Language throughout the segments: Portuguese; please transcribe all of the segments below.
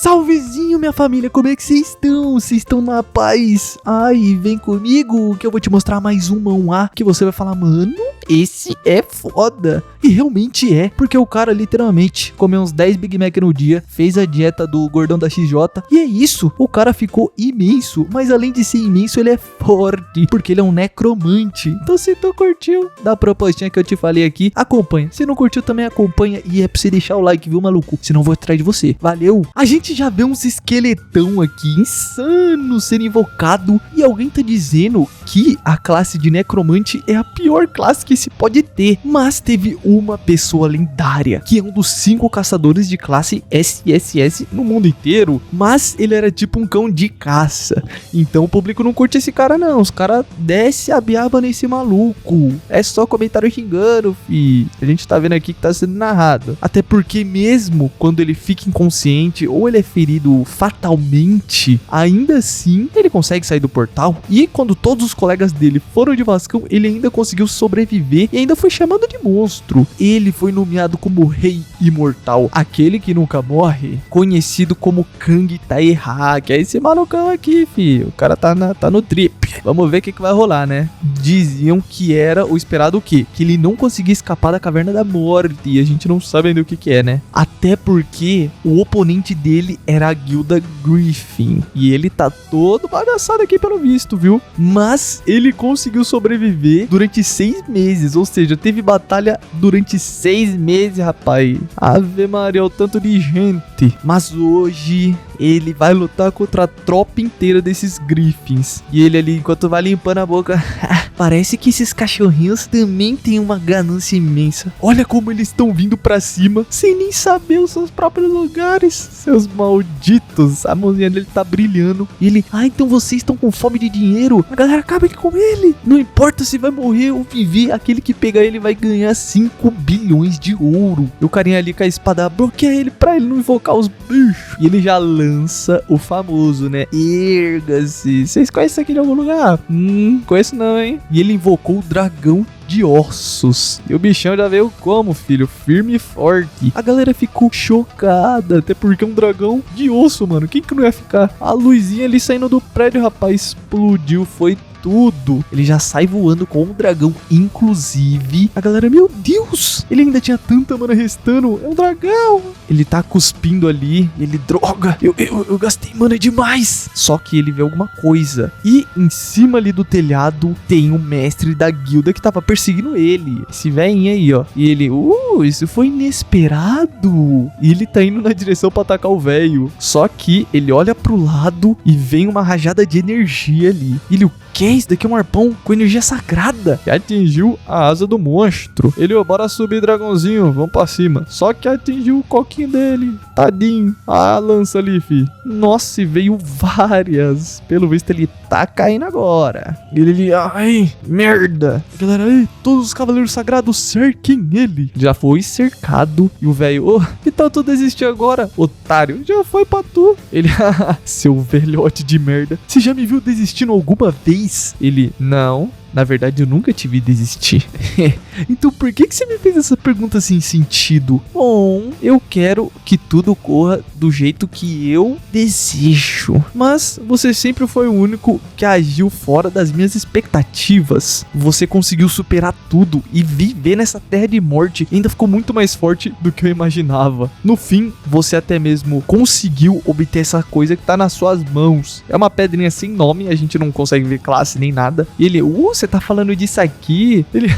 Salvezinho, minha família, como é que vocês estão? Vocês estão na paz? Ai, vem comigo que eu vou te mostrar mais um 1A que você vai falar, mano, esse é foda. E realmente é, porque o cara literalmente comeu uns 10 Big Mac no dia, fez a dieta do gordão da XJ, e é isso, o cara ficou imenso, mas além de ser imenso, ele é forte, porque ele é um necromante. Então se tu curtiu, dá a propostinha que eu te falei aqui, acompanha. Se não curtiu também acompanha, e é pra você deixar o like, viu, maluco? Senão eu vou atrás de você. Valeu! A gente já vê uns esqueletão aqui, insano sendo invocado, e alguém tá dizendo que a classe de necromante é a pior classe que se pode ter, mas teve uma pessoa lendária, que é um dos 5 caçadores de classe SSS no mundo inteiro, mas ele era tipo um cão de caça, então o público não curte esse cara não, os caras descem a biaba nesse maluco, é só comentário xingando, fi. A gente tá vendo aqui que tá sendo narrado, até porque mesmo quando ele fica inconsciente ou ele é ferido fatalmente, ainda assim ele consegue sair do portal, e quando todos os colegas dele foram de Vascão, ele ainda conseguiu sobreviver e ainda foi chamado de monstro. Ele foi nomeado como Rei Imortal, aquele que nunca morre, conhecido como Kang Taeha, que é esse malucão aqui, fi. O cara tá no trip. Vamos ver o que vai rolar, né? Diziam que era o esperado o quê? Que ele não conseguia escapar da Caverna da Morte, e a gente não sabe ainda o que é, né? Até porque o oponente dele era a guilda Griffin, e ele tá todo bagaçado aqui pelo visto, viu? Mas ele conseguiu sobreviver durante 6 meses, ou seja, teve batalha durante 6 meses, rapaz. Ave Maria, o tanto de gente. Mas hoje ele vai lutar contra a tropa inteira desses Griffins. E ele ali, enquanto vai limpando a boca, parece que esses cachorrinhos também têm uma ganância imensa. Olha como eles estão vindo pra cima, sem nem saber os seus próprios lugares. Seus malditos. A mãozinha dele tá brilhando. E ele, então vocês estão com fome de dinheiro? A galera acaba com ele. Não importa se vai morrer ou viver, aquele que pegar ele vai ganhar 5 bilhões de ouro. E o carinha ali com a espada bloqueia ele pra ele não invocar os bichos. E ele já lança o famoso, né? Erga-se. Vocês conhecem isso aqui de algum lugar? Conheço não, hein? E ele invocou o dragão de ossos. E o bichão já veio como, filho? Firme e forte. A galera ficou chocada, até porque é um dragão de osso, mano. Quem que não ia ficar? A luzinha ali saindo do prédio, rapaz, explodiu, foi tudo. Ele já sai voando com o dragão, inclusive. A galera, meu Deus, ele ainda tinha tanta mana restando. É um dragão. Ele tá cuspindo ali. Ele, droga, eu gastei mana demais. Só que ele vê alguma coisa. E em cima ali do telhado tem um mestre da guilda que tava perseguindo ele. Esse velhinho aí, ó. E ele, isso foi inesperado. E ele tá indo na direção pra atacar o velho. Só que ele olha pro lado e vem uma rajada de energia ali. Ele, o que? Isso daqui é um arpão com energia sagrada. E atingiu a asa do monstro. Ele, bora subir, dragãozinho, vamos pra cima. Só que atingiu o coquinho dele. Tadinho. A lança ali, fi. Nossa, e veio várias. Pelo visto, ele tá caindo agora. Ele, ai, merda. Galera, todos os cavaleiros sagrados cerquem ele. Já foi cercado. E o velho, que tal tu desistir agora, otário? Já foi pra tu. Ele, seu velhote de merda. Você já me viu desistindo alguma vez? Ele, não. Na verdade, eu nunca te vi desistir. Então por que você me fez essa pergunta sem sentido? Bom, eu quero que tudo corra do jeito que eu desejo. Mas você sempre foi o único que agiu fora das minhas expectativas. Você conseguiu superar tudo e viver nessa terra de morte. E ainda ficou muito mais forte do que eu imaginava. No fim, você até mesmo conseguiu obter essa coisa que tá nas suas mãos. É uma pedrinha sem nome, a gente não consegue ver classe nem nada. E ele, você tá falando disso aqui? Ele,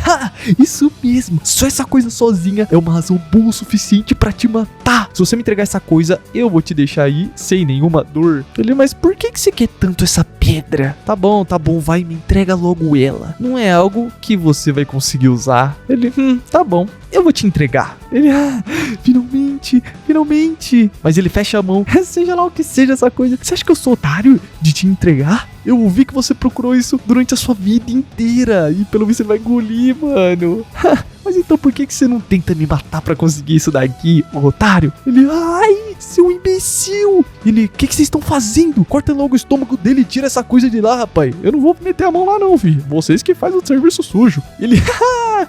isso mesmo, só essa coisa sozinha é uma razão boa o suficiente pra te matar. Se você me entregar essa coisa, eu vou te deixar aí sem nenhuma dor. Ele, mas por que você quer tanto essa pedra? Tá bom, vai, me entrega logo ela. Não é algo que você vai conseguir usar. Ele, tá bom, eu vou te entregar. Ele, finalmente. Mas ele fecha a mão. Seja lá o que seja essa coisa. Você acha que eu sou otário de te entregar? Eu ouvi que você procurou isso durante a sua vida inteira. E pelo visto você vai engolir, mano. Mas então por que você não tenta me matar pra conseguir isso daqui, ô otário? Ele, ai, seu imbecil. Ele, o que vocês estão fazendo? Corta logo o estômago dele e tira essa coisa de lá, rapaz. Eu não vou meter a mão lá não, filho. Vocês que fazem o serviço sujo. Ele,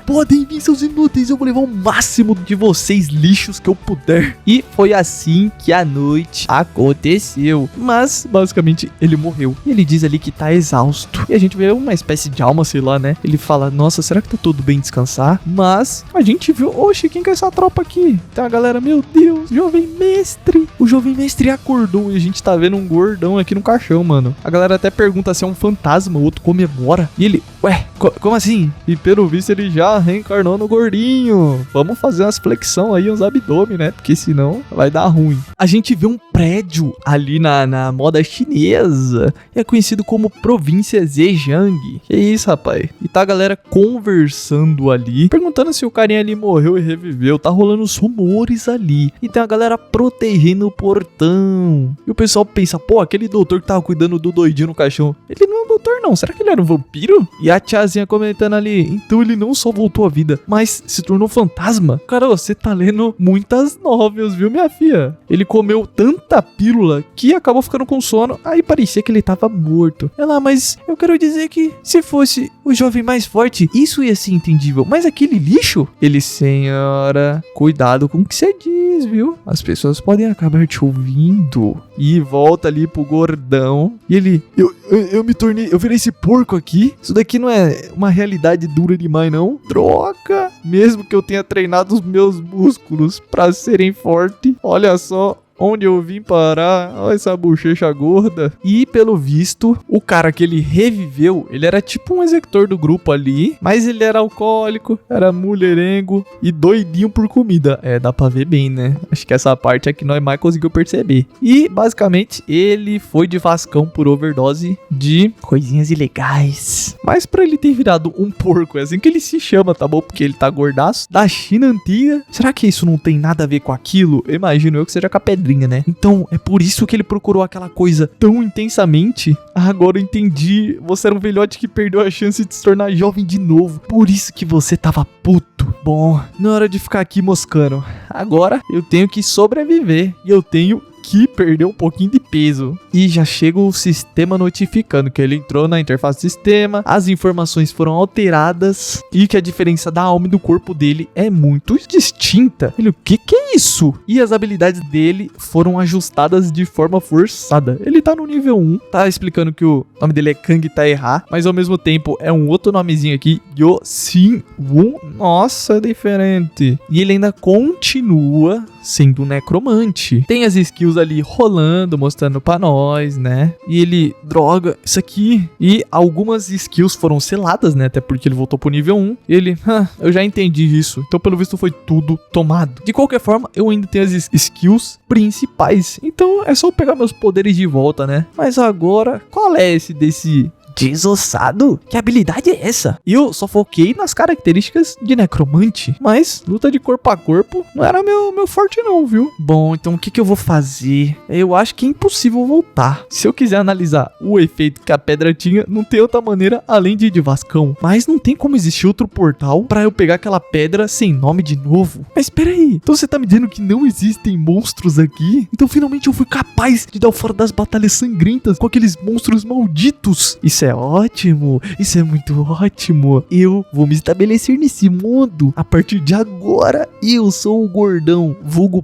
podem vir, seus inúteis, eu vou levar o máximo de vocês lixos que eu puder. E foi assim que a noite aconteceu. Mas, basicamente, ele morreu. E ele diz ali que tá exausto. E a gente vê uma espécie de alma, sei lá, né? Ele fala, nossa, será que tá tudo bem descansar? Mas a gente viu, oxe, quem que é essa tropa aqui? Tem a galera, meu Deus, jovem mestre. O jovem mestre acordou e a gente tá vendo um gordão aqui no caixão, mano. A galera até pergunta se é um fantasma, o outro comemora. E ele, ué, como assim? E pelo visto ele já reencarnou no gordinho. Vamos fazer umas flexão aí, uns abdômen, né? Porque senão vai dar ruim. A gente vê um prédio ali na moda chinesa. É conhecido como Província Zhejiang. Que isso, rapaz? E tá a galera conversando ali, perguntando se o carinha ali morreu e reviveu. Tá rolando os rumores ali. E tem a galera protegendo o portão. E o pessoal pensa, pô, aquele doutor que tava cuidando do doidinho no caixão, ele não é um doutor não, será que ele era um vampiro? E a tiazinha comentando ali, então ele não só voltou à vida, mas se tornou fantasma. Cara, você tá lendo muitas novels, viu, minha filha? Ele comeu tanta pílula que acabou ficando com sono, aí parecia que ele tava morto. Ela, mas eu quero dizer que se fosse o jovem mais forte, isso ia ser entendível, mas aquele lixo? Ele, senhora, cuidado com o que você diz, viu? As pessoas podem acabar te ouvindo. E volta ali pro gordão. E ele, eu virei esse porco aqui. Isso daqui não é uma realidade dura demais, não. Droga! Mesmo que eu tenha treinado os meus músculos pra serem fortes, olha só onde eu vim parar. Olha essa bochecha gorda. E pelo visto, o cara que ele reviveu, ele era tipo um executor do grupo ali, mas ele era alcoólico, era mulherengo e doidinho por comida. É, dá pra ver bem, né? Acho que essa parte é que nós mais conseguiu perceber. E basicamente ele foi de Vascão por overdose de coisinhas ilegais. Mas pra ele ter virado um porco, é assim que ele se chama, tá bom? Porque ele tá gordaço, da China antiga. Será que isso não tem nada a ver com aquilo? Eu imagino eu que seja com a pedrinha, né? Então é por isso que ele procurou aquela coisa tão intensamente. Agora eu entendi. Você era um velhote que perdeu a chance de se tornar jovem de novo. Por isso que você tava puto. Bom, não é hora de ficar aqui moscando. Agora eu tenho que sobreviver. E eu tenho que perdeu um pouquinho de peso. E já chega o sistema notificando que ele entrou na interface do sistema, as informações foram alteradas e que a diferença da alma e do corpo dele é muito distinta. Ele, o que é isso? E as habilidades dele foram ajustadas de forma forçada. Ele tá no nível 1, tá explicando que o nome dele é Kang Taeha, mas ao mesmo tempo é um outro nomezinho aqui, Yo Sin Won. Nossa, é diferente. E ele ainda continua sendo um necromante. Tem as skills ali rolando, mostrando pra nós, né? E ele, droga, isso aqui. E algumas skills foram seladas, né? Até porque ele voltou pro nível 1. E ele, eu já entendi isso. Então, pelo visto, foi tudo tomado. De qualquer forma, eu ainda tenho as skills principais. Então, é só eu pegar meus poderes de volta, né? Mas agora, qual é esse desse desossado? Que habilidade é essa? Eu só foquei nas características de necromante, mas luta de corpo a corpo não era meu forte não, viu? Bom, então o que eu vou fazer? Eu acho que é impossível voltar. Se eu quiser analisar o efeito que a pedra tinha, não tem outra maneira além de ir de Vascão. Mas não tem como existir outro portal pra eu pegar aquela pedra sem nome de novo. Mas espera aí, então você tá me dizendo que não existem monstros aqui? Então finalmente eu fui capaz de dar o fora das batalhas sangrentas com aqueles monstros malditos. Isso é ótimo, isso é muito ótimo. Eu vou me estabelecer nesse mundo. A partir de agora, eu sou o gordão, vulgo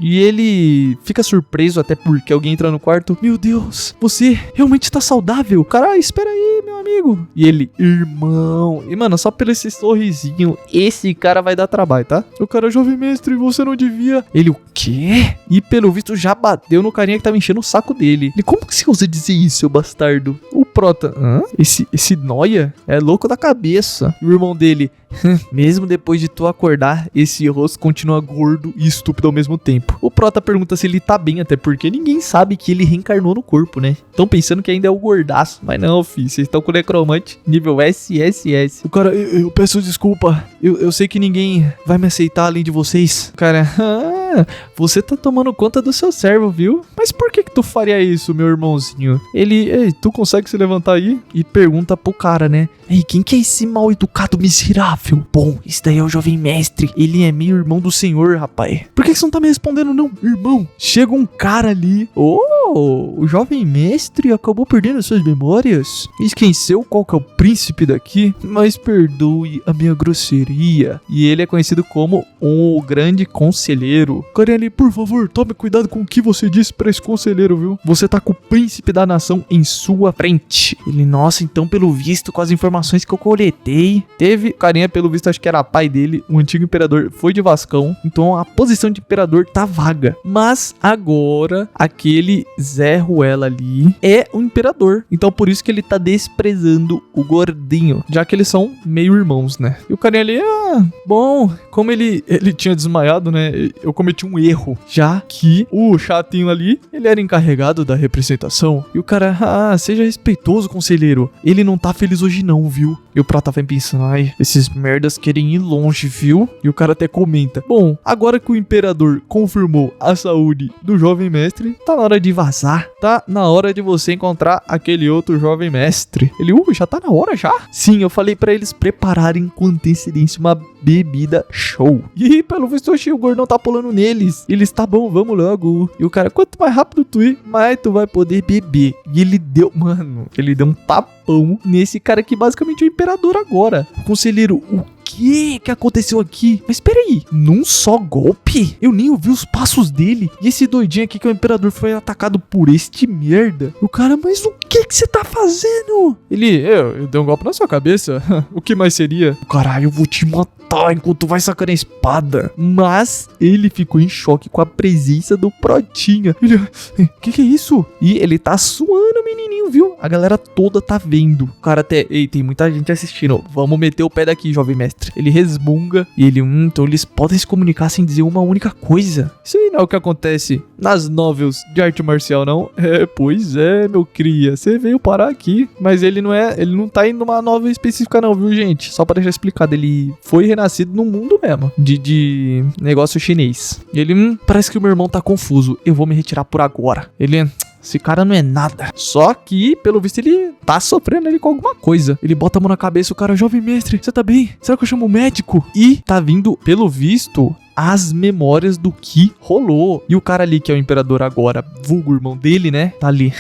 E ele fica surpreso até porque alguém entra no quarto. Meu Deus, você realmente tá saudável? Cara, espera aí, meu amigo. E ele, irmão. E mano, só pelo esse sorrisinho, esse cara vai dar trabalho, tá? O cara, jovem mestre, você não devia. Ele, o quê? E pelo visto já bateu no carinha que tava enchendo o saco dele. Ele, como que você ousa dizer isso, seu bastardo? O Prota, esse noia é louco da cabeça. E o irmão dele, mesmo depois de tu acordar, esse rosto continua gordo e estúpido ao mesmo tempo. O Prota pergunta se ele tá bem, até porque ninguém sabe que ele reencarnou no corpo, né? Estão pensando que ainda é o gordaço. Mas não, filho, vocês estão com necromante nível SSS. O cara, eu peço desculpa. Eu sei que ninguém vai me aceitar além de vocês. Cara, você tá tomando conta do seu servo, viu? Mas por que tu faria isso, meu irmãozinho? Ei, tu consegue se levantar aí? E pergunta pro cara, né? Ei, quem que é esse mal educado miserável? Bom, esse daí é o jovem mestre. Ele é meio irmão do senhor, rapaz. Por que você não tá me respondendo, não? Irmão, chega um cara ali. O jovem mestre acabou perdendo suas memórias. Esqueceu qual que é o príncipe daqui? Mas perdoe a minha grosseria. E ele é conhecido como o grande conselheiro. Carinha ali, por favor, tome cuidado com o que você disse pra esse conselheiro, viu? Você tá com o príncipe da nação em sua frente. Ele, nossa, então pelo visto, com as informações que eu coletei, teve, carinha, pelo visto, acho que era pai dele, o antigo imperador foi de Vascão, então a posição de imperador tá vaga. Mas agora, aquele Zé Ruela ali é o imperador. Então por isso que ele tá desprezando o gordinho, já que eles são meio irmãos, né? E o carinha ali, bom, como ele tinha desmaiado, né? Eu cometi um erro, já que o chatinho ali, ele era encarregado da representação. E o cara, seja respeitoso, conselheiro. Ele não tá feliz hoje não, viu? E o Prata vem pensando, ai, esses merdas querem ir longe, viu? E o cara até comenta, bom, agora que o imperador confirmou a saúde do jovem mestre, tá na hora de vazar. Tá na hora de você encontrar aquele outro jovem mestre. Ele, já tá na hora já? Sim, eu falei pra eles prepararem com antecedência uma bebida show. E pelo visto o gordão tá pulando neles. Eles, tá bom, vamos logo. E o cara, quanto mais rápido tu ir, mais tu vai poder beber. E ele deu um tapão nesse cara que basicamente é o imperador agora. O conselheiro, o que aconteceu aqui? Mas peraí, num só golpe? Eu nem ouvi os passos dele. E esse doidinho aqui que é o imperador foi atacado por este merda. O cara, mas o que você tá fazendo? Ele, eu dei um golpe na sua cabeça. O que mais seria? Caralho, eu vou te matar enquanto tu vai sacar a espada. Mas ele ficou em choque com a presença do Protinha. Ele, que é isso? E ele tá suando, menininho, viu? A galera toda tá vendo. O cara até, tem muita gente assistindo. Vamos meter o pé daqui, jovem mestre. Ele resmunga e ele, então eles podem se comunicar sem dizer uma única coisa. Isso aí não é o que acontece nas novels de arte marcial, não? Pois é, meu cria, você veio parar aqui. Mas ele não tá indo numa novel específica não, viu, gente? Só pra deixar explicado, ele foi renascido no mundo mesmo, de negócio chinês. E ele, parece que o meu irmão tá confuso, eu vou me retirar por agora. Ele, esse cara não é nada. Só que, pelo visto, ele tá sofrendo ali com alguma coisa. Ele bota a mão na cabeça, o cara, jovem mestre, você tá bem? Será que eu chamo o médico? E tá vindo, pelo visto, as memórias do que rolou. E o cara ali, que é o imperador agora, vulgo irmão dele, né? Tá ali.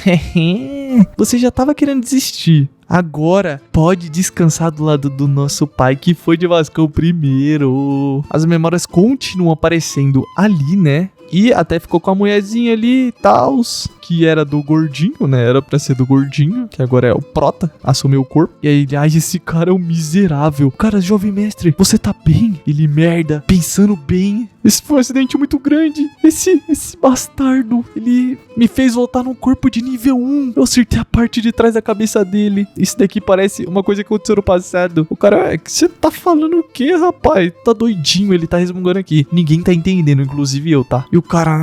Você já tava querendo desistir. Agora pode descansar do lado do nosso pai, que foi de Vascão primeiro. As memórias continuam aparecendo ali, né? E até ficou com a mulherzinha ali e tal, que era do gordinho, né? Era pra ser do gordinho, que agora é o Prota, assumiu o corpo. E aí ele, esse cara é um miserável. Cara, jovem mestre, você tá bem? Ele, merda, pensando bem. Esse foi um acidente muito grande. Esse bastardo, ele me fez voltar num corpo de nível 1. Eu acertei a parte de trás da cabeça dele. Isso daqui parece uma coisa que aconteceu no passado. O cara, você tá falando o quê, rapaz? Tá doidinho, ele tá resmungando aqui. Ninguém tá entendendo, inclusive eu, tá? E o cara,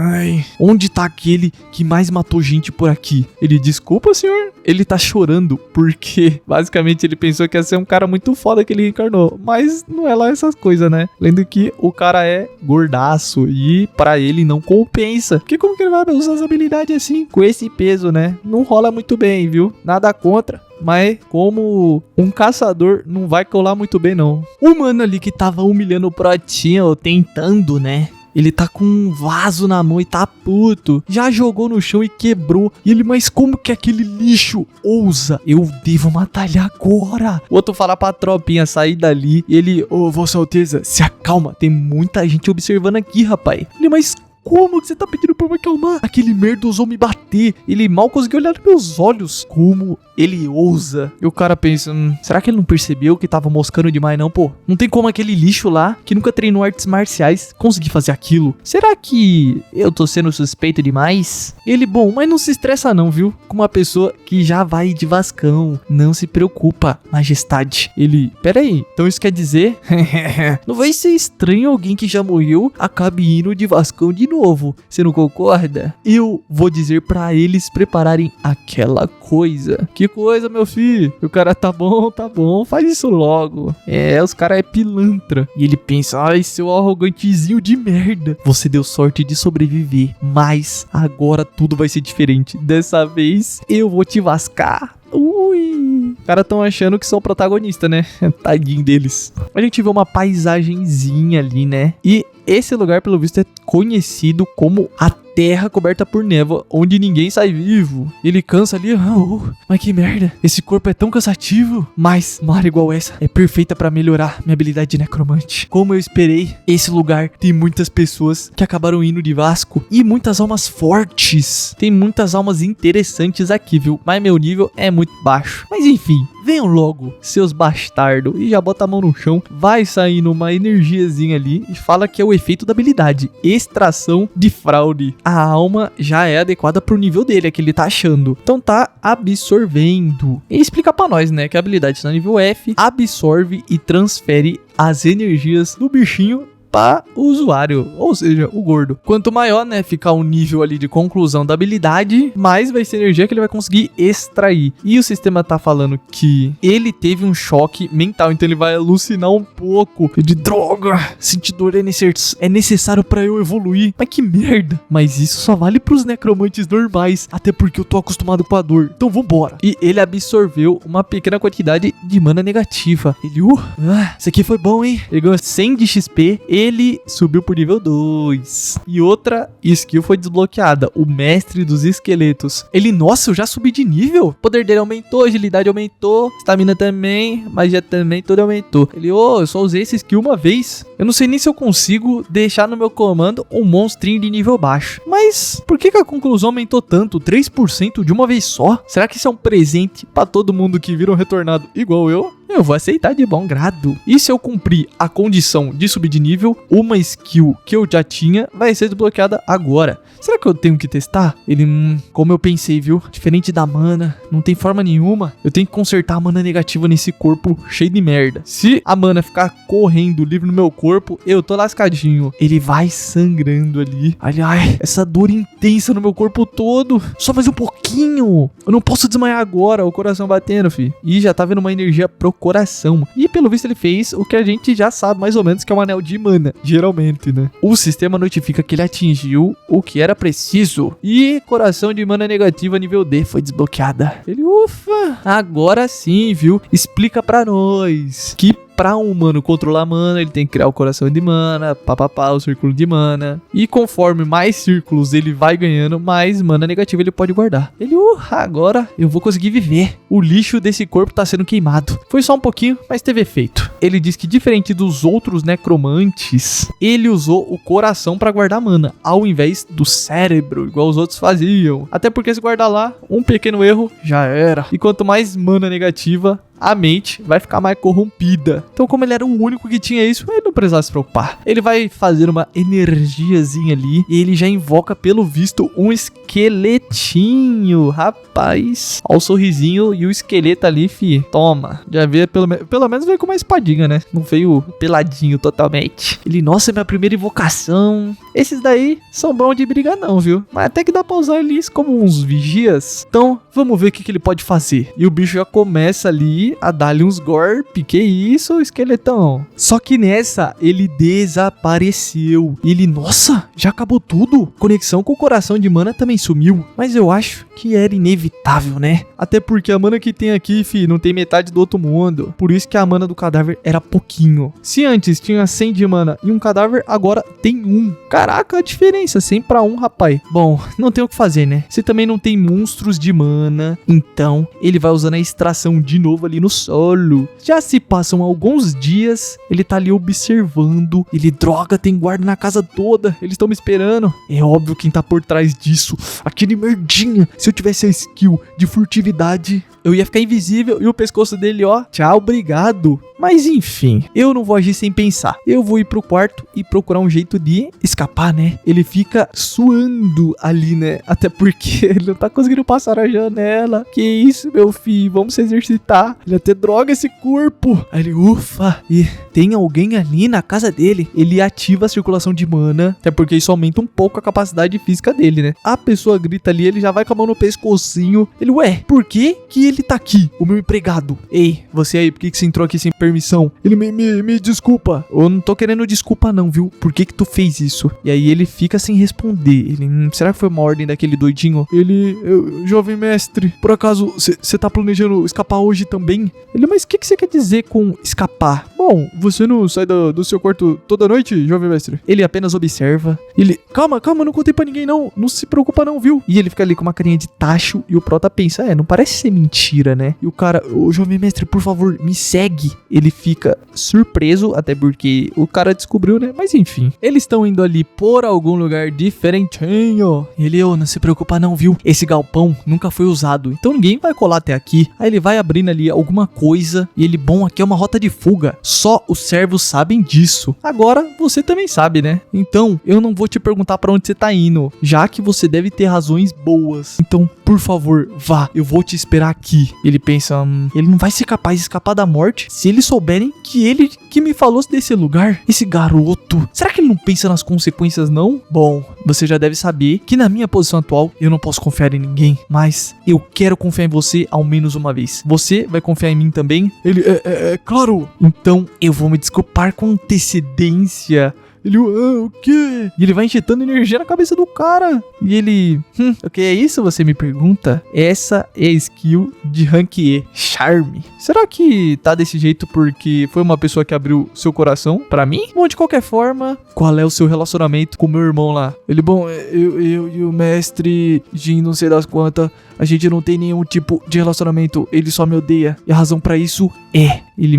onde tá aquele que mais matou gente por aqui? Ele, desculpa, senhor. Ele tá chorando porque, basicamente, ele pensou que ia ser um cara muito foda que ele encarnou. Mas não é lá essas coisas, né? Lendo que o cara é gordaço e pra ele não compensa. Porque como que ele vai usar as habilidades assim, com esse peso, né? Não rola muito bem, viu? Nada contra. Mas como um caçador não vai colar muito bem, não. O mano ali que tava humilhando o Protinha, ou tentando, né? Ele tá com um vaso na mão e tá puto. Já jogou no chão e quebrou. E ele, mas como que aquele lixo ousa? Eu devo matar ele agora. O outro fala pra tropinha sair dali. E ele, Vossa Alteza, se acalma. Tem muita gente observando aqui, rapaz. Ele, mas como que você tá pedindo pra eu me acalmar? Aquele merda ousou me bater. Ele mal conseguiu olhar nos meus olhos. Como ele ousa? E o cara pensa, será que ele não percebeu que tava moscando demais não, pô? Não tem como aquele lixo lá, que nunca treinou artes marciais, conseguir fazer aquilo. Será que eu tô sendo suspeito demais? Ele, bom, mas não se estressa não, viu? Com uma pessoa que já vai de Vascão. Não se preocupa, majestade. Ele, peraí, então isso quer dizer? Não vai ser estranho alguém que já morreu acabe indo de Vascão de novo. Você não concorda? Eu vou dizer pra eles prepararem aquela coisa. Que coisa, meu filho? O cara, tá bom, faz isso logo. Os caras é pilantra. E ele pensa, ai, seu arrogantezinho de merda. Você deu sorte de sobreviver, mas agora tudo vai ser diferente. Dessa vez, eu vou te lascar. Ui. Os caras tão achando que são protagonistas, né? Tadinho deles. A gente vê uma paisagenzinha ali, né? E esse lugar, pelo visto, é conhecido como a terra coberta por névoa, onde ninguém sai vivo. Ele cansa ali, mas que merda. Esse corpo é tão cansativo. Mas uma área igual essa é perfeita pra melhorar minha habilidade de necromante. Como eu esperei, esse lugar tem muitas pessoas que acabaram indo de Vasco e muitas almas fortes. Tem muitas almas interessantes aqui, viu? Mas meu nível é muito baixo. Mas enfim, venham logo, seus bastardos. E já bota a mão no chão. Vai saindo uma energiazinha ali e fala que é o efeito da habilidade. Extração de fraude. A alma já é adequada pro nível dele, é que ele tá achando. Então tá absorvendo. E explica pra nós, né, que a habilidade está no nível F, absorve e transfere as energias do bichinho para o usuário, ou seja, o gordo. Quanto maior, né, ficar o nível ali de conclusão da habilidade, mais vai ser energia que ele vai conseguir extrair. E o sistema tá falando que ele teve um choque mental, então ele vai alucinar um pouco. De droga, sentir dor é necessário para eu evoluir. Mas que merda. Mas isso só vale pros necromantes normais, até porque eu tô acostumado com a dor. Então vambora. E ele absorveu uma pequena quantidade de mana negativa. Ele, isso aqui foi bom, hein? Ele ganhou 100 de XP. Ele subiu pro nível 2. E outra skill foi desbloqueada. O mestre dos esqueletos. Ele, nossa, eu já subi de nível. O poder dele aumentou, agilidade aumentou, estamina também, magia também, tudo aumentou. Ele, eu só usei essa skill uma vez. Eu não sei nem se eu consigo deixar no meu comando um monstrinho de nível baixo. Mas por que a conclusão aumentou tanto? 3% de uma vez só? Será que isso é um presente pra todo mundo que vira um retornado igual eu? Eu vou aceitar de bom grado. E se eu cumprir a condição de subir de nível, uma skill que eu já tinha vai ser desbloqueada agora. Será que eu tenho que testar? Ele, como eu pensei, viu? Diferente da mana, não tem forma nenhuma. Eu tenho que consertar a mana negativa nesse corpo cheio de merda. Se a mana ficar correndo livre no meu corpo, eu tô lascadinho. Ele vai sangrando ali. Ai, essa dor intensa no meu corpo todo. Só mais um pouquinho. Eu não posso desmaiar agora, o coração batendo, fi. E já tá vendo uma energia pro coração. E pelo visto ele fez o que a gente já sabe mais ou menos, que é um anel de mana, geralmente, né? O sistema notifica que ele atingiu o que era preciso. E coração de mana negativa nível D foi desbloqueada. Ele, ufa, agora sim, viu? Explica pra nós que pra um humano controlar a mana, ele tem que criar o coração de mana, o círculo de mana. E conforme mais círculos ele vai ganhando, mais mana negativa ele pode guardar. Ele, agora eu vou conseguir viver. O lixo desse corpo tá sendo queimado. Foi só um pouquinho, mas teve efeito. Ele diz que diferente dos outros necromantes, ele usou o coração pra guardar mana, ao invés do cérebro, igual os outros faziam. Até porque se guardar lá, um pequeno erro, já era. E quanto mais mana negativa, a mente vai ficar mais corrompida. Então, como ele era o único que tinha isso, ele não precisava se preocupar. Ele vai fazer uma energiazinha ali e ele já invoca, pelo visto, um esqueletinho. Rapaz, olha o sorrisinho e o esqueleto ali, fi. Toma. Já veio, pelo menos veio com uma espadinha, né? Não veio peladinho totalmente. Ele, nossa, é minha primeira invocação. Esses daí são bons de briga não, viu? Mas até que dá pra usar eles como uns vigias. Então, vamos ver o que ele pode fazer. E o bicho já começa ali a dar-lhe uns golpes. Que isso, esqueletão? Só que nessa, ele desapareceu. E ele, nossa, já acabou tudo? Conexão com o coração de mana também sumiu. Mas eu acho que era inevitável, né? Até porque a mana que tem aqui, fi, não tem metade do outro mundo. Por isso que a mana do cadáver era pouquinho. Se antes tinha 100 de mana e um cadáver, agora tem 1. Caraca, a diferença, 100 pra 1, rapaz. Bom, não tem o que fazer, né? Se também não tem monstros de mana, então ele vai usando a extração de novo ali no solo. Já se passam alguns dias, ele tá ali observando. Ele, droga, tem guarda na casa toda. Eles estão me esperando. É óbvio quem tá por trás disso. Aquele merdinha. Se eu tivesse a skill de furtividade, eu ia ficar invisível e o pescoço dele, ó, tchau, obrigado. Mas enfim, eu não vou agir sem pensar. Eu vou ir pro quarto e procurar um jeito de escapar, né? Ele fica suando ali, né? Até porque ele não tá conseguindo passar a janela. Que isso, meu filho? Vamos se exercitar. Ele até droga esse corpo. Aí ele, ufa. E tem alguém ali na casa dele. Ele ativa a circulação de mana. Até porque isso aumenta um pouco a capacidade física dele, né? A pessoa grita ali, ele já vai com a mão no pescocinho. Ele, ué, por que ele tá aqui? O meu empregado. Ei, você aí, por que você entrou aqui sem permissão? Ele, me desculpa. Eu não tô querendo desculpa não, viu? Por que tu fez isso? E aí ele fica sem responder. Ele, será que foi uma ordem daquele doidinho? Ele, jovem mestre, por acaso você tá planejando escapar hoje também? Ele, mas o que você quer dizer com escapar? Bom, você não sai do seu quarto toda noite, jovem mestre? Ele apenas observa. Ele, calma, não contei pra ninguém não. Não se preocupa não, viu? E ele fica ali com uma carinha de tacho e o prota pensa, não parece ser mentira, né? E o cara, ô jovem mestre, por favor, me segue. Ele fica surpreso, até porque o cara descobriu, né? Mas enfim, eles estão indo ali por algum lugar diferentinho. Ele, não se preocupa não, viu? Esse galpão nunca foi usado, então ninguém vai colar até aqui. Aí ele vai abrindo ali alguma coisa e ele, bom, aqui é uma rota de fuga. Só os servos sabem disso. Agora, você também sabe, né? Então, eu não vou te perguntar pra onde você tá indo, já que você deve ter razões boas. Então, por favor, vá, eu vou te esperar aqui. Ele pensa, ele não vai ser capaz de escapar da morte se eles souberem que ele que me falou desse lugar. Esse garoto, será que ele não pensa nas consequências não? Bom, você já deve saber que na minha posição atual eu não posso confiar em ninguém, mas eu quero confiar em você ao menos uma vez. Você vai confiar em mim também? Ele, claro. Então eu vou me desculpar com antecedência. Ele, o quê? E ele vai injetando energia na cabeça do cara. E ele, o que é isso? Você me pergunta? Essa é a skill de rank E, Charme. Será que tá desse jeito porque foi uma pessoa que abriu seu coração pra mim? Bom, de qualquer forma, qual é o seu relacionamento com meu irmão lá? Ele, bom, eu e o mestre Jin, não sei das quantas, a gente não tem nenhum tipo de relacionamento, ele só me odeia. E a razão pra isso é... Ele,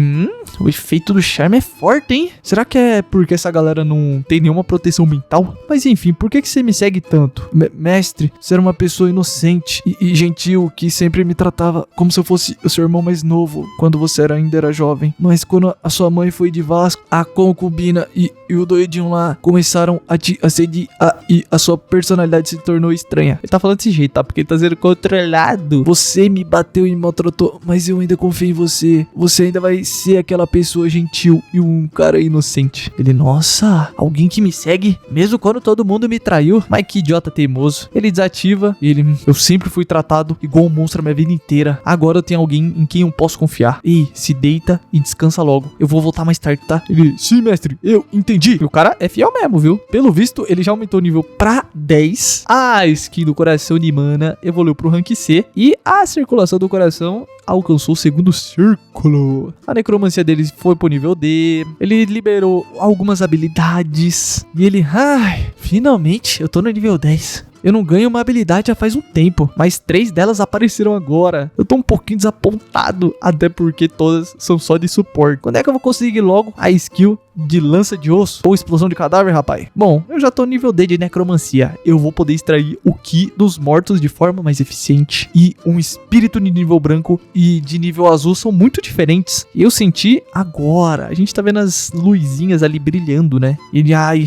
o efeito do charme é forte, hein? Será que é porque essa galera não tem nenhuma proteção mental? Mas enfim, por que você me segue tanto? Mestre, você era uma pessoa inocente e gentil que sempre me tratava como se eu fosse o seu irmão mais novo quando você ainda era jovem. Mas quando a sua mãe foi de Vasco, a concubina e o doidinho lá começaram a te assedir e a sua personalidade se tornou estranha. Ele tá falando desse jeito, tá? Porque ele tá sendo controlado. Você me bateu e maltratou, mas eu ainda confio em você. Você ainda vai ser aquela pessoa gentil e um cara inocente. Ele, nossa, alguém que me segue, mesmo quando todo mundo me traiu. Mas que idiota teimoso. Ele desativa e ele, eu sempre fui tratado igual um monstro a minha vida inteira. Agora eu tenho alguém em quem eu posso confiar. Ei, se deita e descansa logo. Eu vou voltar mais tarde, tá? Ele, sim, mestre, eu entendi. E o cara é fiel mesmo, viu? Pelo visto, ele já aumentou o nível pra 10. A skin do coração de mana evoluiu pro rank C. E a circulação do coração alcançou o segundo círculo. A necromancia dele foi pro nível D. Ele liberou algumas habilidades. E ele, finalmente eu tô no nível 10. Eu não ganho uma habilidade já faz um tempo, mas 3 delas apareceram agora. Eu tô um pouquinho desapontado, até porque todas são só de suporte. Quando é que eu vou conseguir logo a skill de lança de osso ou explosão de cadáver, rapaz? Bom, eu já tô no nível D de necromancia. Eu vou poder extrair o Ki dos mortos de forma mais eficiente. E um espírito de nível branco e de nível azul são muito diferentes. Eu senti agora. A gente tá vendo as luzinhas ali brilhando, né? E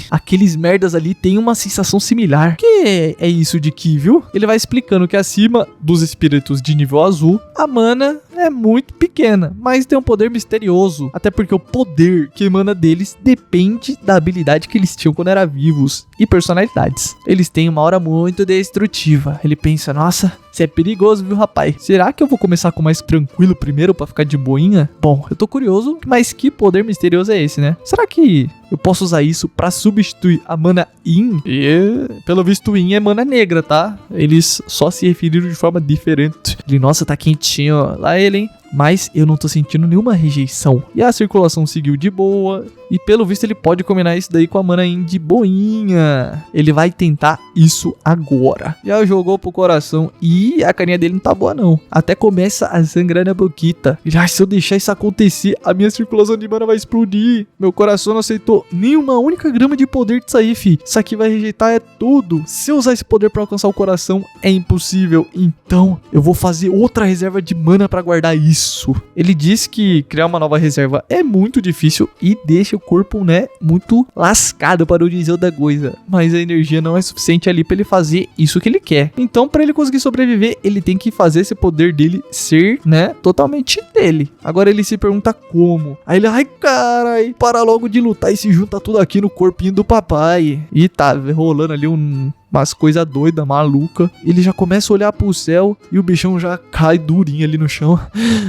aqueles merdas ali tem uma sensação similar. Que é isso de Ki, viu? Ele vai explicando que acima dos espíritos de nível azul, a mana é muito pequena, mas tem um poder misterioso. Até porque o poder que emana deles depende da habilidade que eles tinham quando eram vivos e personalidades. Eles têm uma aura muito destrutiva. Ele pensa, nossa, você é perigoso, viu, rapaz? Será que eu vou começar com mais tranquilo primeiro pra ficar de boinha? Bom, eu tô curioso, mas que poder misterioso é esse, né? Será que eu posso usar isso pra substituir a mana Yin? E, pelo visto, Yin é mana negra, tá? Eles só se referiram de forma diferente. Ele, nossa, tá quentinho, ó. Lá ele, hein? Mas eu não tô sentindo nenhuma rejeição. E a circulação seguiu de boa. E pelo visto ele pode combinar isso daí com a mana Yin de boinha. Ele vai tentar isso agora. Já jogou pro coração e a carinha dele não tá boa não. Até começa a sangrar na boquita. Já se eu deixar isso acontecer, a minha circulação de mana vai explodir. Meu coração não aceitou nenhuma única grama de poder disso aí, fi. Isso aqui vai rejeitar é tudo. Se eu usar esse poder pra alcançar o coração, é impossível. Então eu vou fazer outra reserva de mana pra guardar isso. isso. Ele diz que criar uma nova reserva é muito difícil e deixa o corpo, né, muito lascado, para o dizer da coisa. Mas a energia não é suficiente ali para ele fazer isso que ele quer. Então, para ele conseguir sobreviver, ele tem que fazer esse poder dele ser, né, totalmente dele. Agora ele se pergunta como. Aí ele, ai carai, para logo de lutar e se junta tudo aqui no corpinho do papai. E tá rolando ali umas coisas doidas, maluca. Ele já começa a olhar pro céu e o bichão já cai durinho ali no chão.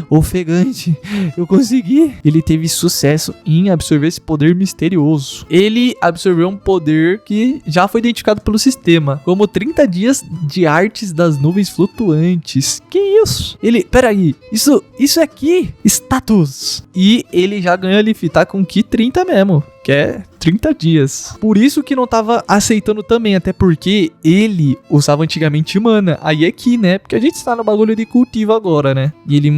Ofegante, eu consegui. Ele teve sucesso em absorver esse poder misterioso. Ele absorveu um poder que já foi identificado pelo sistema como 30 dias de artes das nuvens flutuantes. Que isso? Ele, peraí, isso aqui, status. E ele já ganhou ali, tá com que 30 mesmo. Que é 30 dias. Por isso que não tava aceitando também, até porque ele usava antigamente mana. Aí é Ki, né? Porque a gente está no bagulho de cultivo agora, né? E ele,